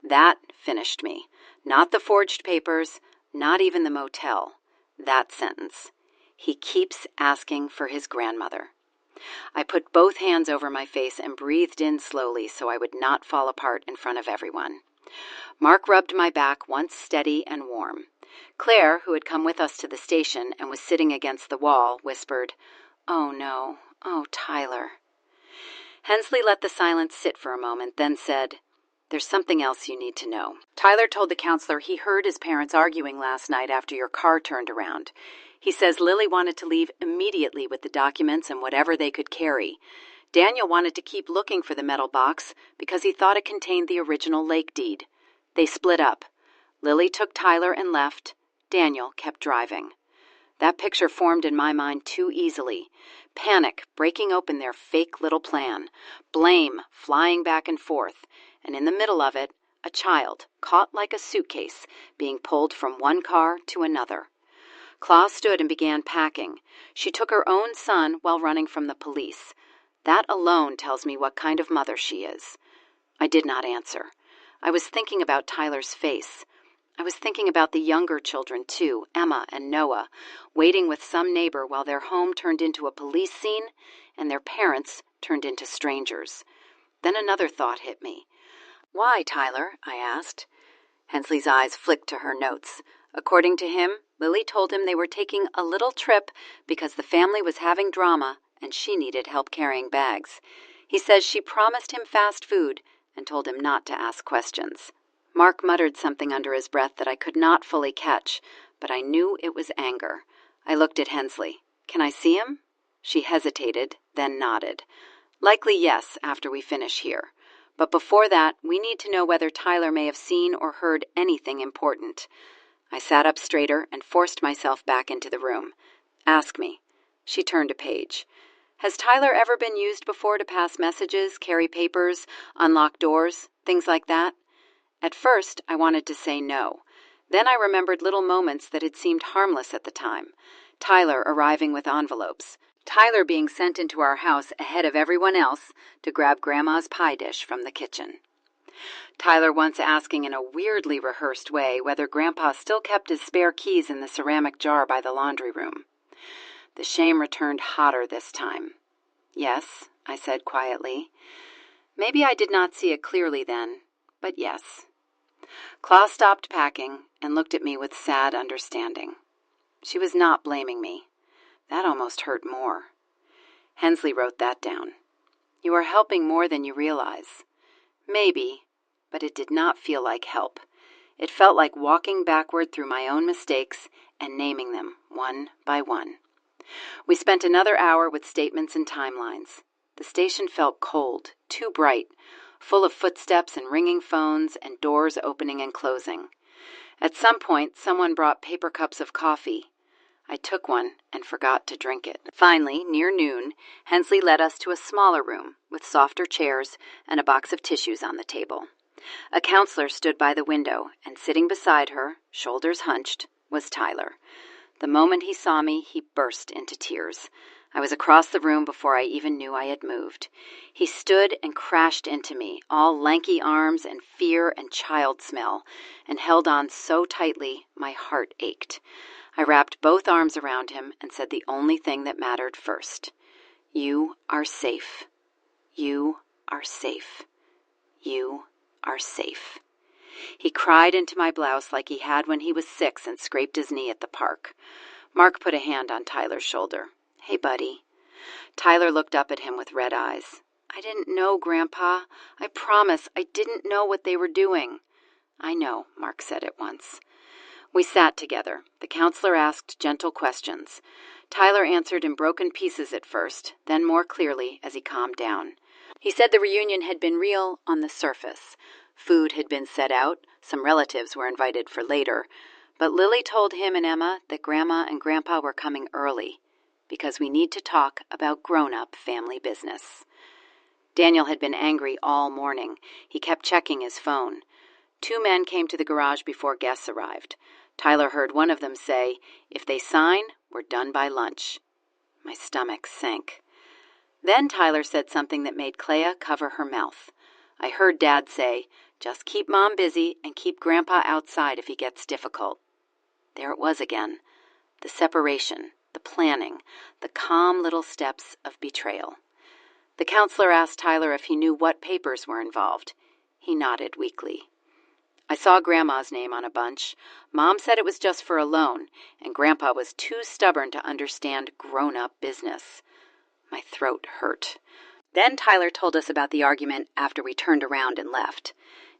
That finished me. Not the forged papers, not even the motel. That sentence. He keeps asking for his grandmother. I put both hands over my face and breathed in slowly so I would not fall apart in front of everyone. Mark rubbed my back once steady and warm. Claire, who had come with us to the station and was sitting against the wall, whispered, "Oh no, oh Tyler." Hensley let the silence sit for a moment, then said, "There's something else you need to know. Tyler told the counselor he heard his parents arguing last night after your car turned around. He says Lily wanted to leave immediately with the documents and whatever they could carry. Daniel wanted to keep looking for the metal box because he thought it contained the original lake deed. They split up. Lily took Tyler and left. Daniel kept driving. That picture formed in my mind too easily. Panic breaking open their fake little plan. Blame flying back and forth. And in the middle of it, a child, caught like a suitcase, being pulled from one car to another. Claw stood and began packing. She took her own son while running from the police. That alone tells me what kind of mother she is." I did not answer. I was thinking about Tyler's face. I was thinking about the younger children, too, Emma and Noah, waiting with some neighbor while their home turned into a police scene and their parents turned into strangers. Then another thought hit me. "Why, Tyler?" I asked. Hensley's eyes flicked to her notes. According to him, Lily told him they were taking a little trip because the family was having drama and she needed help carrying bags. He says she promised him fast food and told him not to ask questions. Mark muttered something under his breath that I could not fully catch, but I knew it was anger. I looked at Hensley. "Can I see him?" She hesitated, then nodded. "Likely yes, after we finish here. But before that, we need to know whether Tyler may have seen or heard anything important." I sat up straighter and forced myself back into the room. "Ask me." She turned a page. "Has Tyler ever been used before to pass messages, carry papers, unlock doors, things like that?" At first, I wanted to say no. Then I remembered little moments that had seemed harmless at the time. Tyler arriving with envelopes. Tyler being sent into our house ahead of everyone else to grab Grandma's pie dish from the kitchen. Tyler once asking in a weirdly rehearsed way whether Grandpa still kept his spare keys in the ceramic jar by the laundry room. The shame returned hotter this time. "Yes," I said quietly. Maybe I did not see it clearly then, but yes. Claw stopped packing and looked at me with sad understanding. She was not blaming me. That almost hurt more. Hensley wrote that down. "You are helping more than you realize." Maybe, but it did not feel like help. It felt like walking backward through my own mistakes and naming them one by one. We spent another hour with statements and timelines. The station felt cold, too bright, full of footsteps and ringing phones and doors opening and closing. At some point, someone brought paper cups of coffee. I took one and forgot to drink it. Finally, near noon, Hensley led us to a smaller room with softer chairs and a box of tissues on the table. A counselor stood by the window, and sitting beside her, shoulders hunched, was Tyler. The moment he saw me, he burst into tears. I was across the room before I even knew I had moved. He stood and crashed into me, all lanky arms and fear and child smell, and held on so tightly my heart ached. I wrapped both arms around him and said the only thing that mattered first. "You are safe. You are safe. You are safe." He cried into my blouse like he had when he was 6 and scraped his knee at the park. Mark put a hand on Tyler's shoulder. "Hey, buddy." Tyler looked up at him with red eyes. "I didn't know, Grandpa. I promise I didn't know what they were doing." "I know," Mark said at once. We sat together. The counselor asked gentle questions. Tyler answered in broken pieces at first, then more clearly as he calmed down. He said the reunion had been real on the surface. Food had been set out, some relatives were invited for later, but Lily told him and Emma that Grandma and Grandpa were coming early, because we need to talk about grown-up family business. Daniel had been angry all morning. He kept checking his phone. 2 men came to the garage before guests arrived. Tyler heard one of them say, "If they sign, we're done by lunch." My stomach sank. Then Tyler said something that made Clea cover her mouth. I heard Dad say, "Just keep Mom busy and keep Grandpa outside if he gets difficult." There it was again. The separation, the planning, the calm little steps of betrayal. The counselor asked Tyler if he knew what papers were involved. He nodded weakly. I saw Grandma's name on a bunch. Mom said it was just for a loan, and Grandpa was too stubborn to understand grown-up business. My throat hurt. Then Tyler told us about the argument after we turned around and left.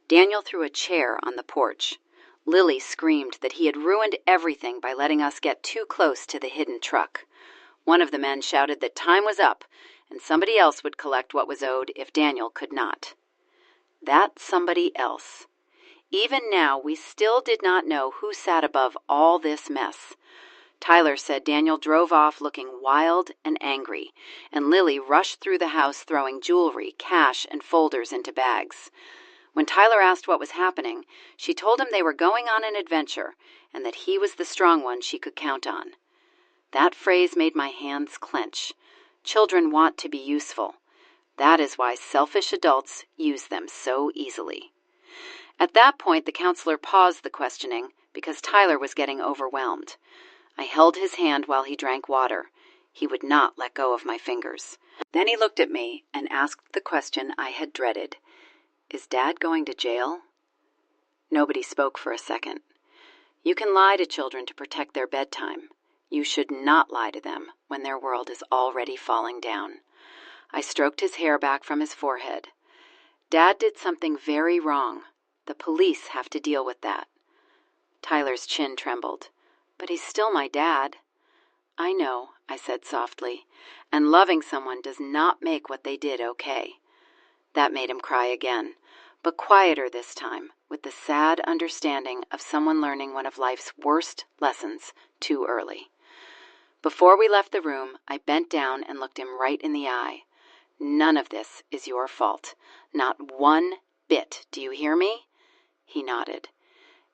Daniel threw a chair on the porch. Lily screamed that he had ruined everything by letting us get too close to the hidden truck. One of the men shouted that time was up, and somebody else would collect what was owed if Daniel could not. That somebody else. Even now, we still did not know who sat above all this mess. Tyler said Daniel drove off looking wild and angry, and Lily rushed through the house throwing jewelry, cash, and folders into bags. When Tyler asked what was happening, she told him they were going on an adventure and that he was the strong one she could count on. That phrase made my hands clench. Children want to be useful. That is why selfish adults use them so easily. At that point, the counselor paused the questioning because Tyler was getting overwhelmed. I held his hand while he drank water. He would not let go of my fingers. Then he looked at me and asked the question I had dreaded. Is Dad going to jail? Nobody spoke for a second. You can lie to children to protect their bedtime. You should not lie to them when their world is already falling down. I stroked his hair back from his forehead. Dad did something very wrong. The police have to deal with that. Tyler's chin trembled. But he's still my dad. I know, I said softly, and loving someone does not make what they did okay. That made him cry again, but quieter this time, with the sad understanding of someone learning one of life's worst lessons too early. Before we left the room, I bent down and looked him right in the eye. None of this is your fault. Not one bit. Do you hear me? He nodded.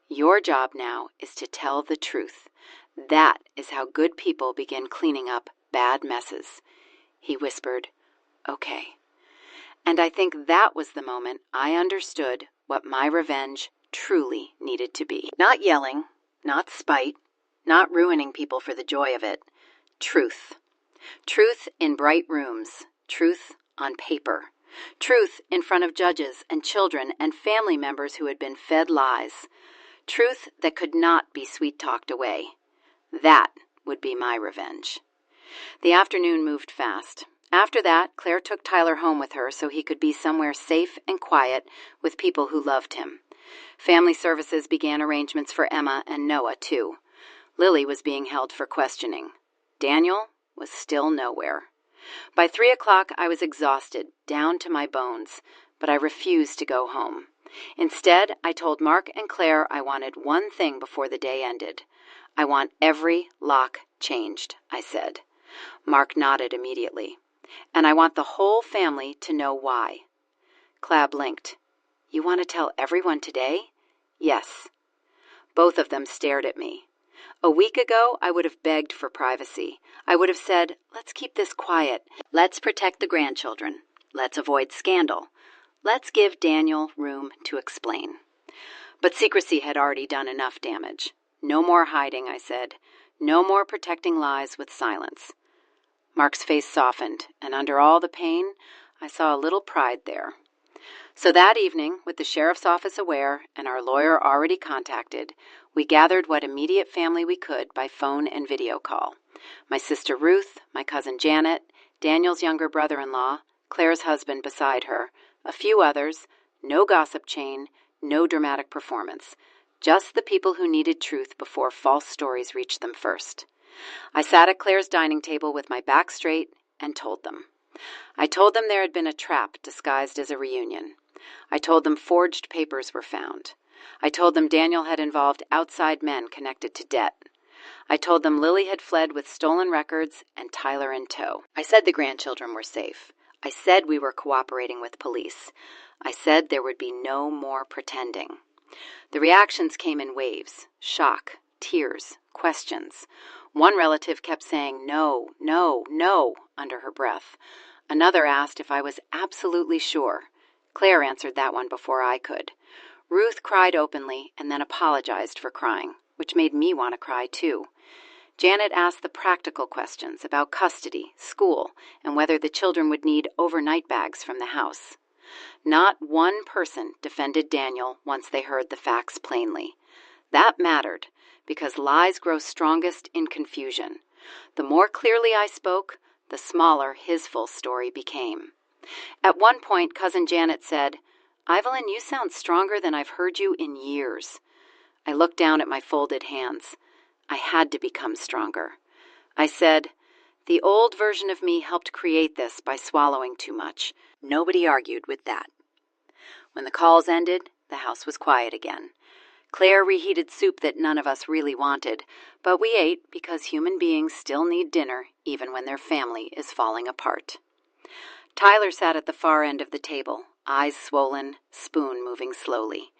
Your job now is to tell the truth. That is how good people begin cleaning up bad messes. He whispered, Okay. And I think that was the moment I understood what my revenge truly needed to be. Not yelling, not spite, not ruining people for the joy of it. Truth. Truth in bright rooms. Truth on paper. Truth in front of judges and children and family members who had been fed lies. Truth that could not be sweet-talked away. That would be my revenge. The afternoon moved fast. After that, Claire took Tyler home with her so he could be somewhere safe and quiet with people who loved him. Family services began arrangements for Emma and Noah, too. Lily was being held for questioning. Daniel was still nowhere. By 3 o'clock, I was exhausted, down to my bones, but I refused to go home. Instead, I told Mark and Claire I wanted one thing before the day ended. I want every lock changed, I said. Mark nodded immediately. And I want the whole family to know why. Claire blinked. You want to tell everyone today? Yes. Both of them stared at me. A week ago, I would have begged for privacy. I would have said, let's keep this quiet. Let's protect the grandchildren. Let's avoid scandal. Let's give Daniel room to explain. But secrecy had already done enough damage. No more hiding, I said. No more protecting lies with silence. Mark's face softened, and under all the pain, I saw a little pride there. So that evening, with the sheriff's office aware and our lawyer already contacted, we gathered what immediate family we could by phone and video call. My sister Ruth, my cousin Janet, Daniel's younger brother-in-law, Claire's husband beside her, a few others, no gossip chain, no dramatic performance, just the people who needed truth before false stories reached them first. I sat at Claire's dining table with my back straight and told them. I told them there had been a trap disguised as a reunion. I told them forged papers were found. I told them Daniel had involved outside men connected to debt. I told them Lily had fled with stolen records and Tyler in tow. I said the grandchildren were safe. I said we were cooperating with police. I said there would be no more pretending. The reactions came in waves: shock, tears, questions. One relative kept saying, no, no, no, under her breath. Another asked if I was absolutely sure. Claire answered that one before I could. Ruth cried openly and then apologized for crying, which made me want to cry too. Janet asked the practical questions about custody, school, and whether the children would need overnight bags from the house. Not one person defended Daniel once they heard the facts plainly. That mattered, because lies grow strongest in confusion. The more clearly I spoke, the smaller his full story became. At one point, Cousin Janet said, "Evelyn, you sound stronger than I've heard you in years." I looked down at my folded hands. I had to become stronger. I said, "The old version of me helped create this by swallowing too much." Nobody argued with that. When the calls ended, the house was quiet again. Claire reheated soup that none of us really wanted, but we ate because human beings still need dinner even when their family is falling apart. Tyler sat at the far end of the table, eyes swollen, spoon moving slowly.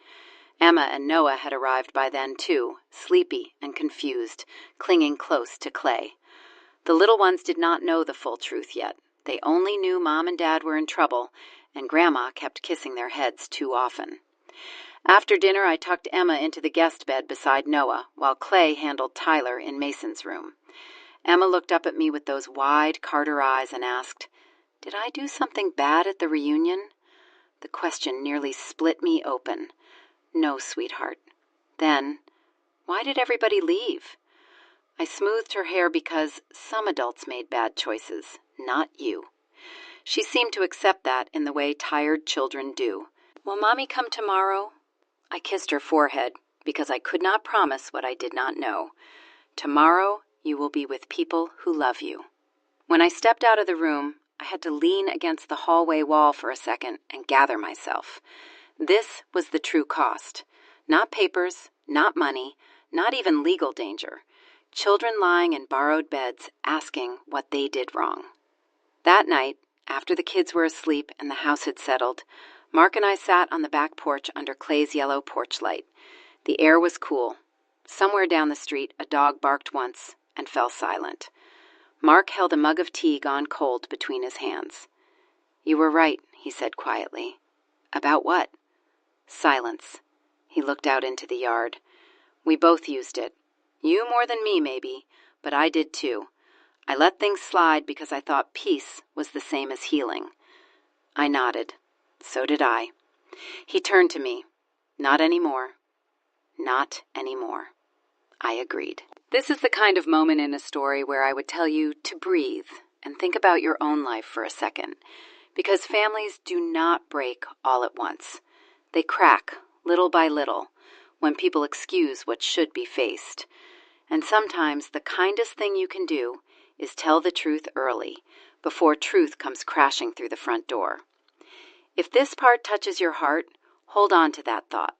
Emma and Noah had arrived by then, too, sleepy and confused, clinging close to Clay. The little ones did not know the full truth yet. They only knew Mom and Dad were in trouble, and Grandma kept kissing their heads too often. After dinner, I tucked Emma into the guest bed beside Noah, while Clay handled Tyler in Mason's room. Emma looked up at me with those wide Carter eyes and asked, "Did I do something bad at the reunion?" The question nearly split me open. "No, sweetheart." Then, "Why did everybody leave?" I smoothed her hair because some adults made bad choices, not you. She seemed to accept that in the way tired children do. "Will Mommy come tomorrow?" I kissed her forehead because I could not promise what I did not know. Tomorrow you will be with people who love you. When I stepped out of the room, I had to lean against the hallway wall for a second and gather myself. This was the true cost. Not papers, not money, not even legal danger. Children lying in borrowed beds asking what they did wrong. That night, after the kids were asleep and the house had settled, Mark and I sat on the back porch under Clay's yellow porch light. The air was cool. Somewhere down the street, a dog barked once and fell silent. Mark held a mug of tea gone cold between his hands. "You were right," he said quietly. "About what?" Silence. He looked out into the yard. "We both used it. You more than me, maybe, but I did too. I let things slide because I thought peace was the same as healing." I nodded. So did I. He turned to me. "Not anymore. Not anymore." I agreed. This is the kind of moment in a story where I would tell you to breathe and think about your own life for a second, because families do not break all at once. They crack, little by little, when people excuse what should be faced. And sometimes the kindest thing you can do is tell the truth early, before truth comes crashing through the front door. If this part touches your heart, hold on to that thought,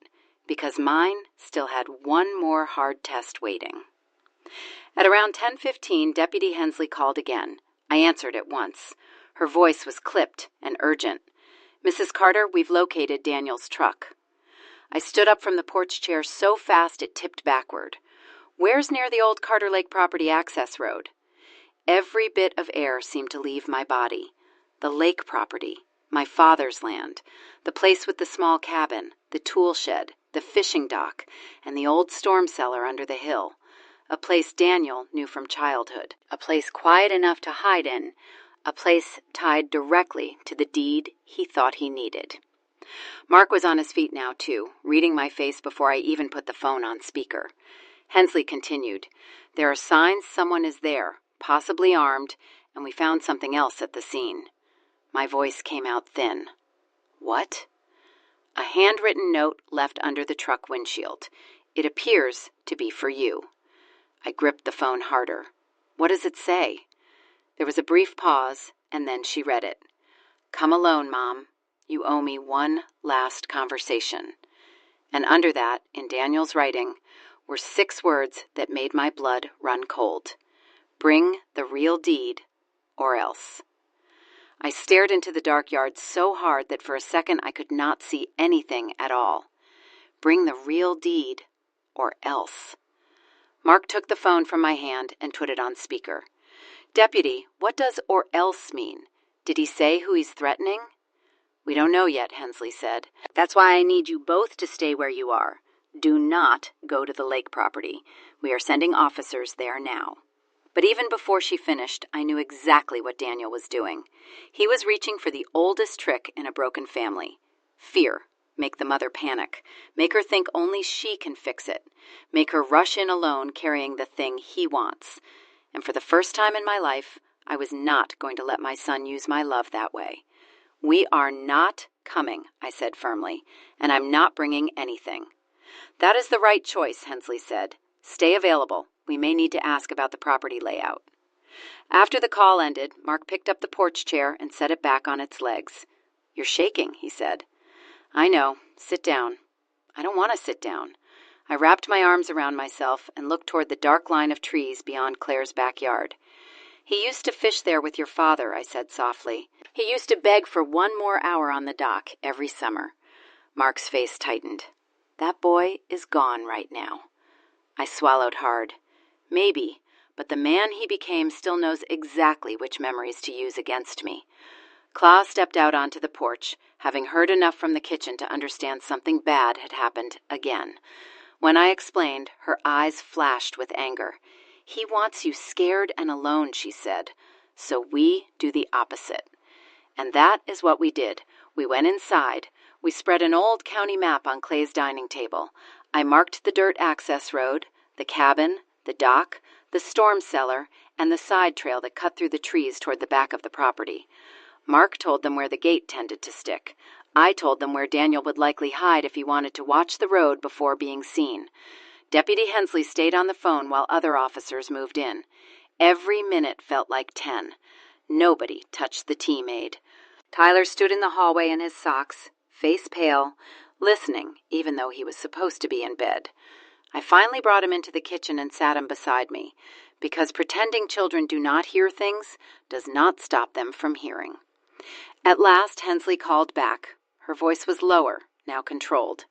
because mine still had one more hard test waiting. At around 10:15, Deputy Hensley called again. I answered at once. Her voice was clipped and urgent. "Mrs. Carter, we've located Daniel's truck." I stood up from the porch chair so fast it tipped backward. "Where's near the old Carter Lake property access road?" Every bit of air seemed to leave my body. The lake property, my father's land, the place with the small cabin, the tool shed, the fishing dock, and the old storm cellar under the hill. A place Daniel knew from childhood. A place quiet enough to hide in. A place tied directly to the deed he thought he needed. Mark was on his feet now, too, reading my face before I even put the phone on speaker. Hensley continued, "There are signs someone is there, possibly armed, and we found something else at the scene." My voice came out thin. "What?" "A handwritten note left under the truck windshield. It appears to be for you." I gripped the phone harder. "What does it say?" There was a brief pause, and then she read it. "Come alone, Mom. You owe me one last conversation." And under that, in Daniel's writing, were 6 words that made my blood run cold. "Bring the real deed, or else." I stared into the dark yard so hard that for a second I could not see anything at all. Bring the real deed, or else. Mark took the phone from my hand and put it on speaker. "Deputy, what does or else mean? Did he say who he's threatening?" "We don't know yet," Hensley said. "That's why I need you both to stay where you are. Do not go to the lake property. We are sending officers there now." But even before she finished, I knew exactly what Daniel was doing. He was reaching for the oldest trick in a broken family. Fear. Make the mother panic. Make her think only she can fix it. Make her rush in alone carrying the thing he wants. And for the first time in my life, I was not going to let my son use my love that way. "We are not coming," I said firmly, "and I'm not bringing anything." "That is the right choice," Hensley said. "Stay available. We may need to ask about the property layout." After the call ended, Mark picked up the porch chair and set it back on its legs. "You're shaking," he said. "I know. Sit down." "I don't want to sit down." I wrapped my arms around myself and looked toward the dark line of trees beyond Claire's backyard. "He used to fish there with your father," I said softly. "He used to beg for one more hour on the dock every summer." Mark's face tightened. "That boy is gone right now." I swallowed hard. Maybe, but the man he became still knows exactly which memories to use against me. Claw stepped out onto the porch, having heard enough from the kitchen to understand something bad had happened again. When I explained, her eyes flashed with anger. "He wants you scared and alone," she said. "So we do the opposite." And that is what we did. We went inside. We spread an old county map on Clay's dining table. I marked the dirt access road, the cabin, the dock, the storm cellar, and the side trail that cut through the trees toward the back of the property. Mark told them where the gate tended to stick. I told them where Daniel would likely hide if he wanted to watch the road before being seen. Deputy Hensley stayed on the phone while other officers moved in. Every minute felt like 10. Nobody touched the tea maid. Tyler stood in the hallway in his socks, face pale, listening even though he was supposed to be in bed. I finally brought him into the kitchen and sat him beside me, because pretending children do not hear things does not stop them from hearing. At last, Hensley called back. Her voice was lower, now controlled.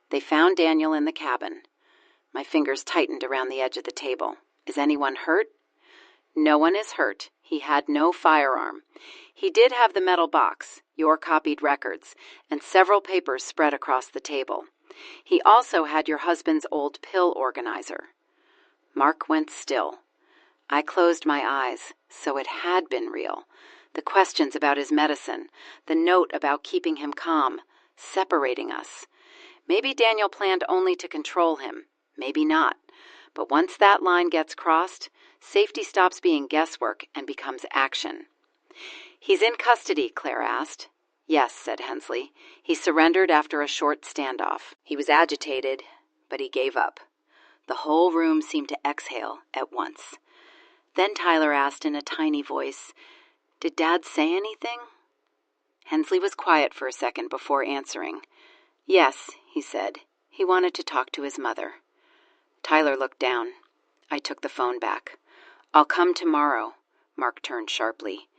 "They found Daniel in the cabin." My fingers tightened around the edge of the table. "Is anyone hurt?" "No one is hurt. He had no firearm. He did have the metal box, your copied records, and several papers spread across the table. He also had your husband's old pill organizer." Mark went still. I closed my eyes, so it had been real. The questions about his medicine, the note about keeping him calm, separating us. Maybe Daniel planned only to control him, maybe not. But once that line gets crossed, safety stops being guesswork and becomes action. "He's in custody," Claire asked. "Yes," said Hensley. "He surrendered after a short standoff. He was agitated, but he gave up." The whole room seemed to exhale at once. Then Tyler asked in a tiny voice, "Did Dad say anything?" Hensley was quiet for a second before answering. "Yes," he said. "He wanted to talk to his mother." Tyler looked down. I took the phone back. "I'll come tomorrow." Mark turned sharply.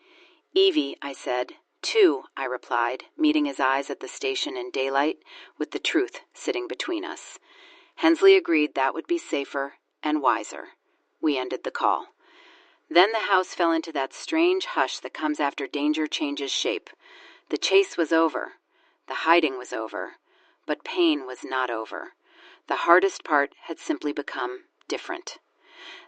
"Evie," I said. "Two," I replied, meeting his eyes at the station in daylight, with the truth sitting between us. Hensley agreed that would be safer and wiser. We ended the call. Then the house fell into that strange hush that comes after danger changes shape. The chase was over. The hiding was over. But pain was not over. The hardest part had simply become different.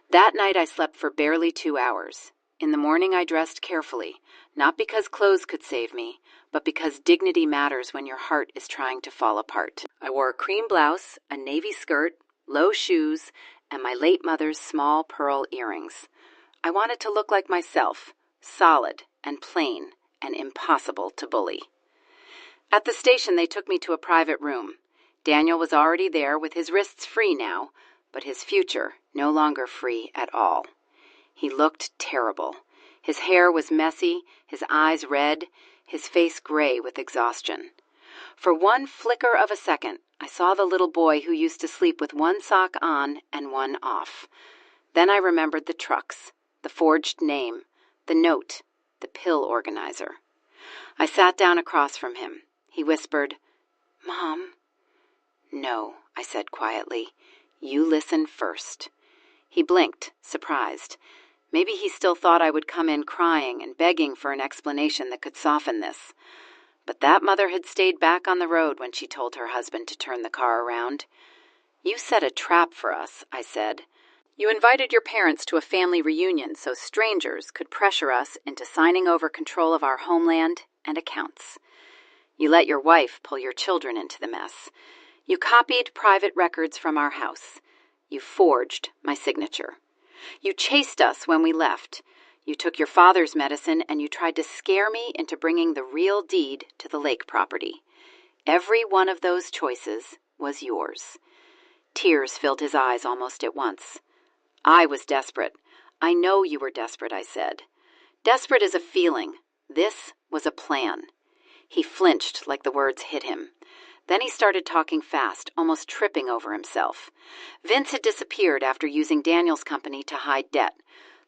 That night I slept for barely 2 hours. In the morning I dressed carefully, not because clothes could save me, but because dignity matters when your heart is trying to fall apart. I wore a cream blouse, a navy skirt, low shoes, and my late mother's small pearl earrings. I wanted to look like myself, solid and plain and impossible to bully. At the station, they took me to a private room. Daniel was already there with his wrists free now, but his future no longer free at all. He looked terrible. His hair was messy, his eyes red, his face gray with exhaustion. For one flicker of a second, I saw the little boy who used to sleep with one sock on and one off. Then I remembered the trucks, the forged name, the note, the pill organizer. I sat down across from him. He whispered, "Mom." "No," I said quietly. "You listen first." He blinked, surprised. Maybe he still thought I would come in crying and begging for an explanation that could soften this. But that mother had stayed back on the road when she told her husband to turn the car around. "You set a trap for us," I said. "You invited your parents to a family reunion so strangers could pressure us into signing over control of our homeland and accounts. You let your wife pull your children into the mess. You copied private records from our house. You forged my signature. You chased us when we left. You took your father's medicine and you tried to scare me into bringing the real deed to the lake property. Every one of those choices was yours." Tears filled his eyes almost at once. "I was desperate. I know you were desperate," I said. "Desperate is a feeling. This was a plan." He flinched like the words hit him. Then he started talking fast, almost tripping over himself. Vince had disappeared after using Daniel's company to hide debt.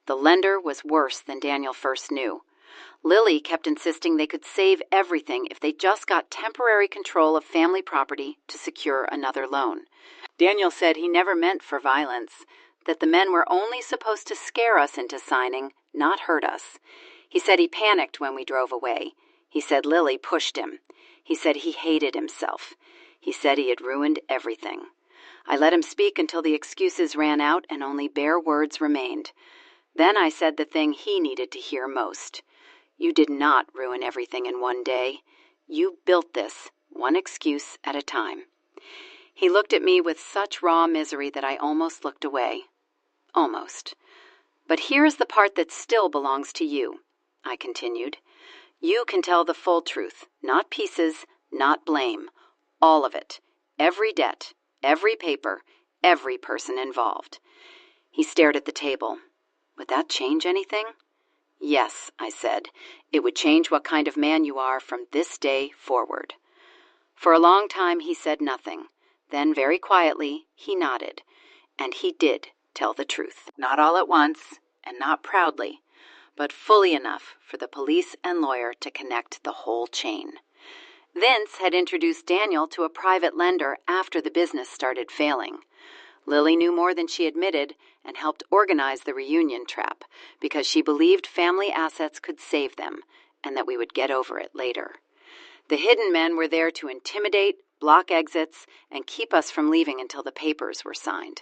The lender was worse than Daniel first knew. Lily kept insisting they could save everything if they just got temporary control of family property to secure another loan. Daniel said he never meant for violence, that the men were only supposed to scare us into signing, not hurt us. He said he panicked when we drove away. He said Lily pushed him. He said he hated himself. He said he had ruined everything. I let him speak until the excuses ran out and only bare words remained. Then I said the thing he needed to hear most. "You did not ruin everything in one day. You built this, one excuse at a time." He looked at me with such raw misery that I almost looked away. Almost. "But here's the part that still belongs to you," I continued. "You can tell the full truth, not pieces, not blame. All of it. Every debt, every paper, every person involved." He stared at the table. "Would that change anything?" "Yes," I said. "It would change what kind of man you are from this day forward." For a long time he said nothing. Then, very quietly, he nodded. And he did tell the truth. Not all at once, and not proudly, but fully enough for the police and lawyer to connect the whole chain. Vince had introduced Daniel to a private lender after the business started failing. Lily knew more than she admitted and helped organize the reunion trap because she believed family assets could save them and that we would get over it later. The hidden men were there to intimidate, block exits, and keep us from leaving until the papers were signed.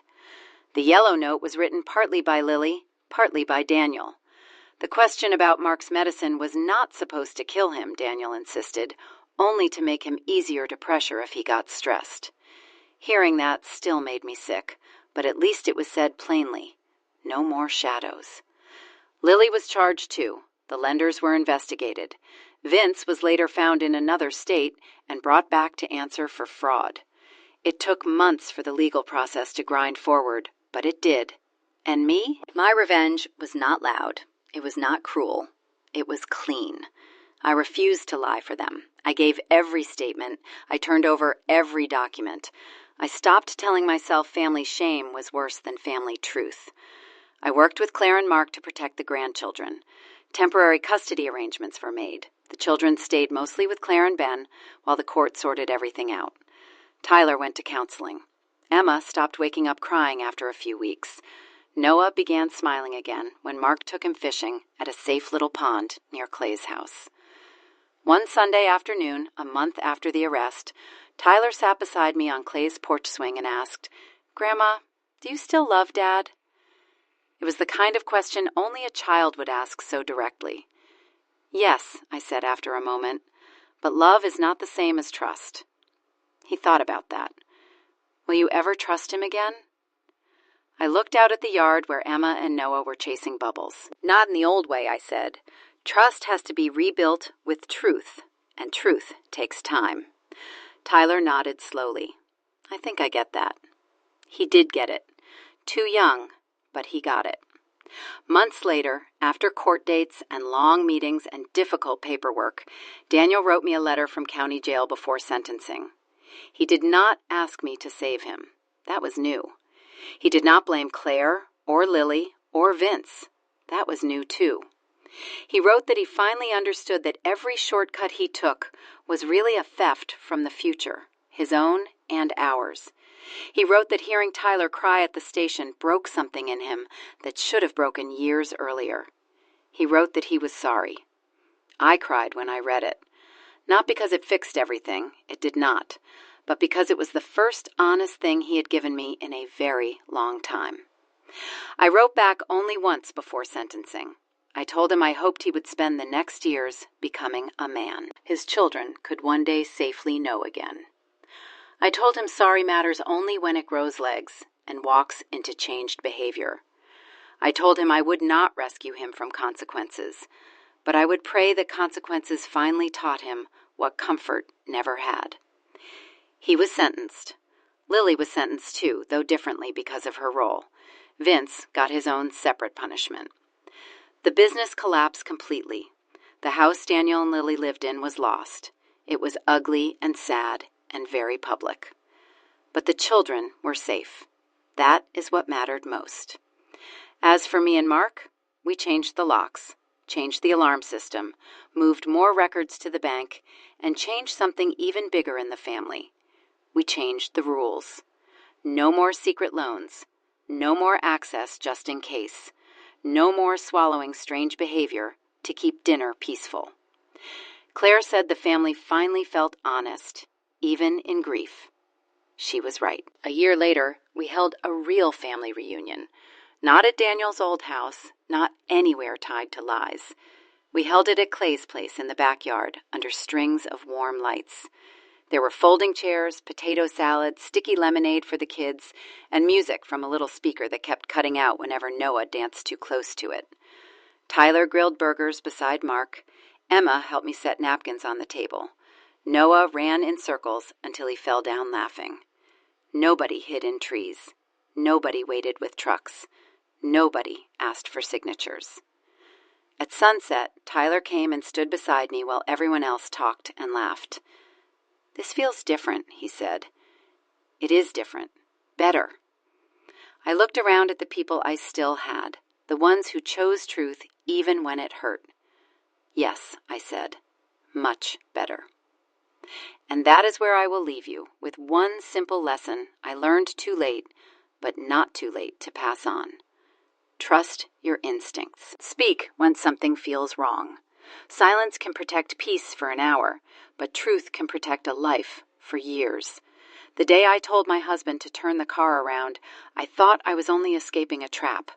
The yellow note was written partly by Lily, partly by Daniel. The question about Mark's medicine was not supposed to kill him, Daniel insisted, only to make him easier to pressure if he got stressed. Hearing that still made me sick, but at least it was said plainly. No more shadows. Lily was charged too. The lenders were investigated. Vince was later found in another state and brought back to answer for fraud. It took months for the legal process to grind forward, but it did. And me? My revenge was not loud. It was not cruel. It was clean. I refused to lie for them. I gave every statement. I turned over every document. I stopped telling myself family shame was worse than family truth. I worked with Claire and Mark to protect the grandchildren. Temporary custody arrangements were made. The children stayed mostly with Claire and Ben, while the court sorted everything out. Tyler went to counseling. Emma stopped waking up crying after a few weeks. Noah began smiling again when Mark took him fishing at a safe little pond near Clay's house. One Sunday afternoon, a month after the arrest, Tyler sat beside me on Clay's porch swing and asked, "Grandma, do you still love Dad?" It was the kind of question only a child would ask so directly. "Yes," I said after a moment, "but love is not the same as trust." He thought about that. "Will you ever trust him again?" I looked out at the yard where Emma and Noah were chasing bubbles. "Not in the old way," I said. "Trust has to be rebuilt with truth, and truth takes time." Tyler nodded slowly. "I think I get that." He did get it. Too young, but he got it. Months later, after court dates and long meetings and difficult paperwork, Daniel wrote me a letter from county jail before sentencing. He did not ask me to save him. That was new. He did not blame Claire or Lily or Vince. That was new too. He wrote that he finally understood that every shortcut he took was really a theft from the future, his own and ours. He wrote that hearing Tyler cry at the station broke something in him that should have broken years earlier. He wrote that he was sorry. I cried when I read it. Not because it fixed everything, it did not, but because it was the first honest thing he had given me in a very long time. I wrote back only once before sentencing. I told him I hoped he would spend the next years becoming a man his children could one day safely know again. I told him sorry matters only when it grows legs and walks into changed behavior. I told him I would not rescue him from consequences, but I would pray that consequences finally taught him what comfort never had. He was sentenced. Lily was sentenced too, though differently because of her role. Vince got his own separate punishment. The business collapsed completely. The house Daniel and Lily lived in was lost. It was ugly and sad and very public. But the children were safe. That is what mattered most. As for me and Mark, we changed the locks, changed the alarm system, moved more records to the bank, and changed something even bigger in the family. We changed the rules. No more secret loans. No more access just in case. No more swallowing strange behavior to keep dinner peaceful. Claire said the family finally felt honest, even in grief. She was right. A year later, we held a real family reunion. Not at Daniel's old house, not anywhere tied to lies. We held it at Clay's place in the backyard, under strings of warm lights. There were folding chairs, potato salad, sticky lemonade for the kids, and music from a little speaker that kept cutting out whenever Noah danced too close to it. Tyler grilled burgers beside Mark. Emma helped me set napkins on the table. Noah ran in circles until he fell down laughing. Nobody hid in trees. Nobody waited with trucks. Nobody asked for signatures. At sunset, Tyler came and stood beside me while everyone else talked and laughed. "This feels different," he said. "It is different. Better." I looked around at the people I still had, the ones who chose truth even when it hurt. "Yes," I said, "much better." And that is where I will leave you, with one simple lesson I learned too late, but not too late to pass on. Trust your instincts. Speak when something feels wrong. Silence can protect peace for an hour, but truth can protect a life for years. The day I told my husband to turn the car around, I thought I was only escaping a trap.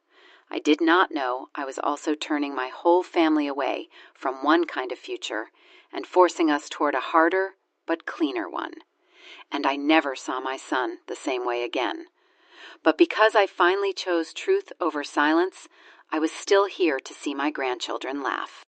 I did not know I was also turning my whole family away from one kind of future and forcing us toward a harder but cleaner one. And I never saw my son the same way again. But because I finally chose truth over silence, I was still here to see my grandchildren laugh.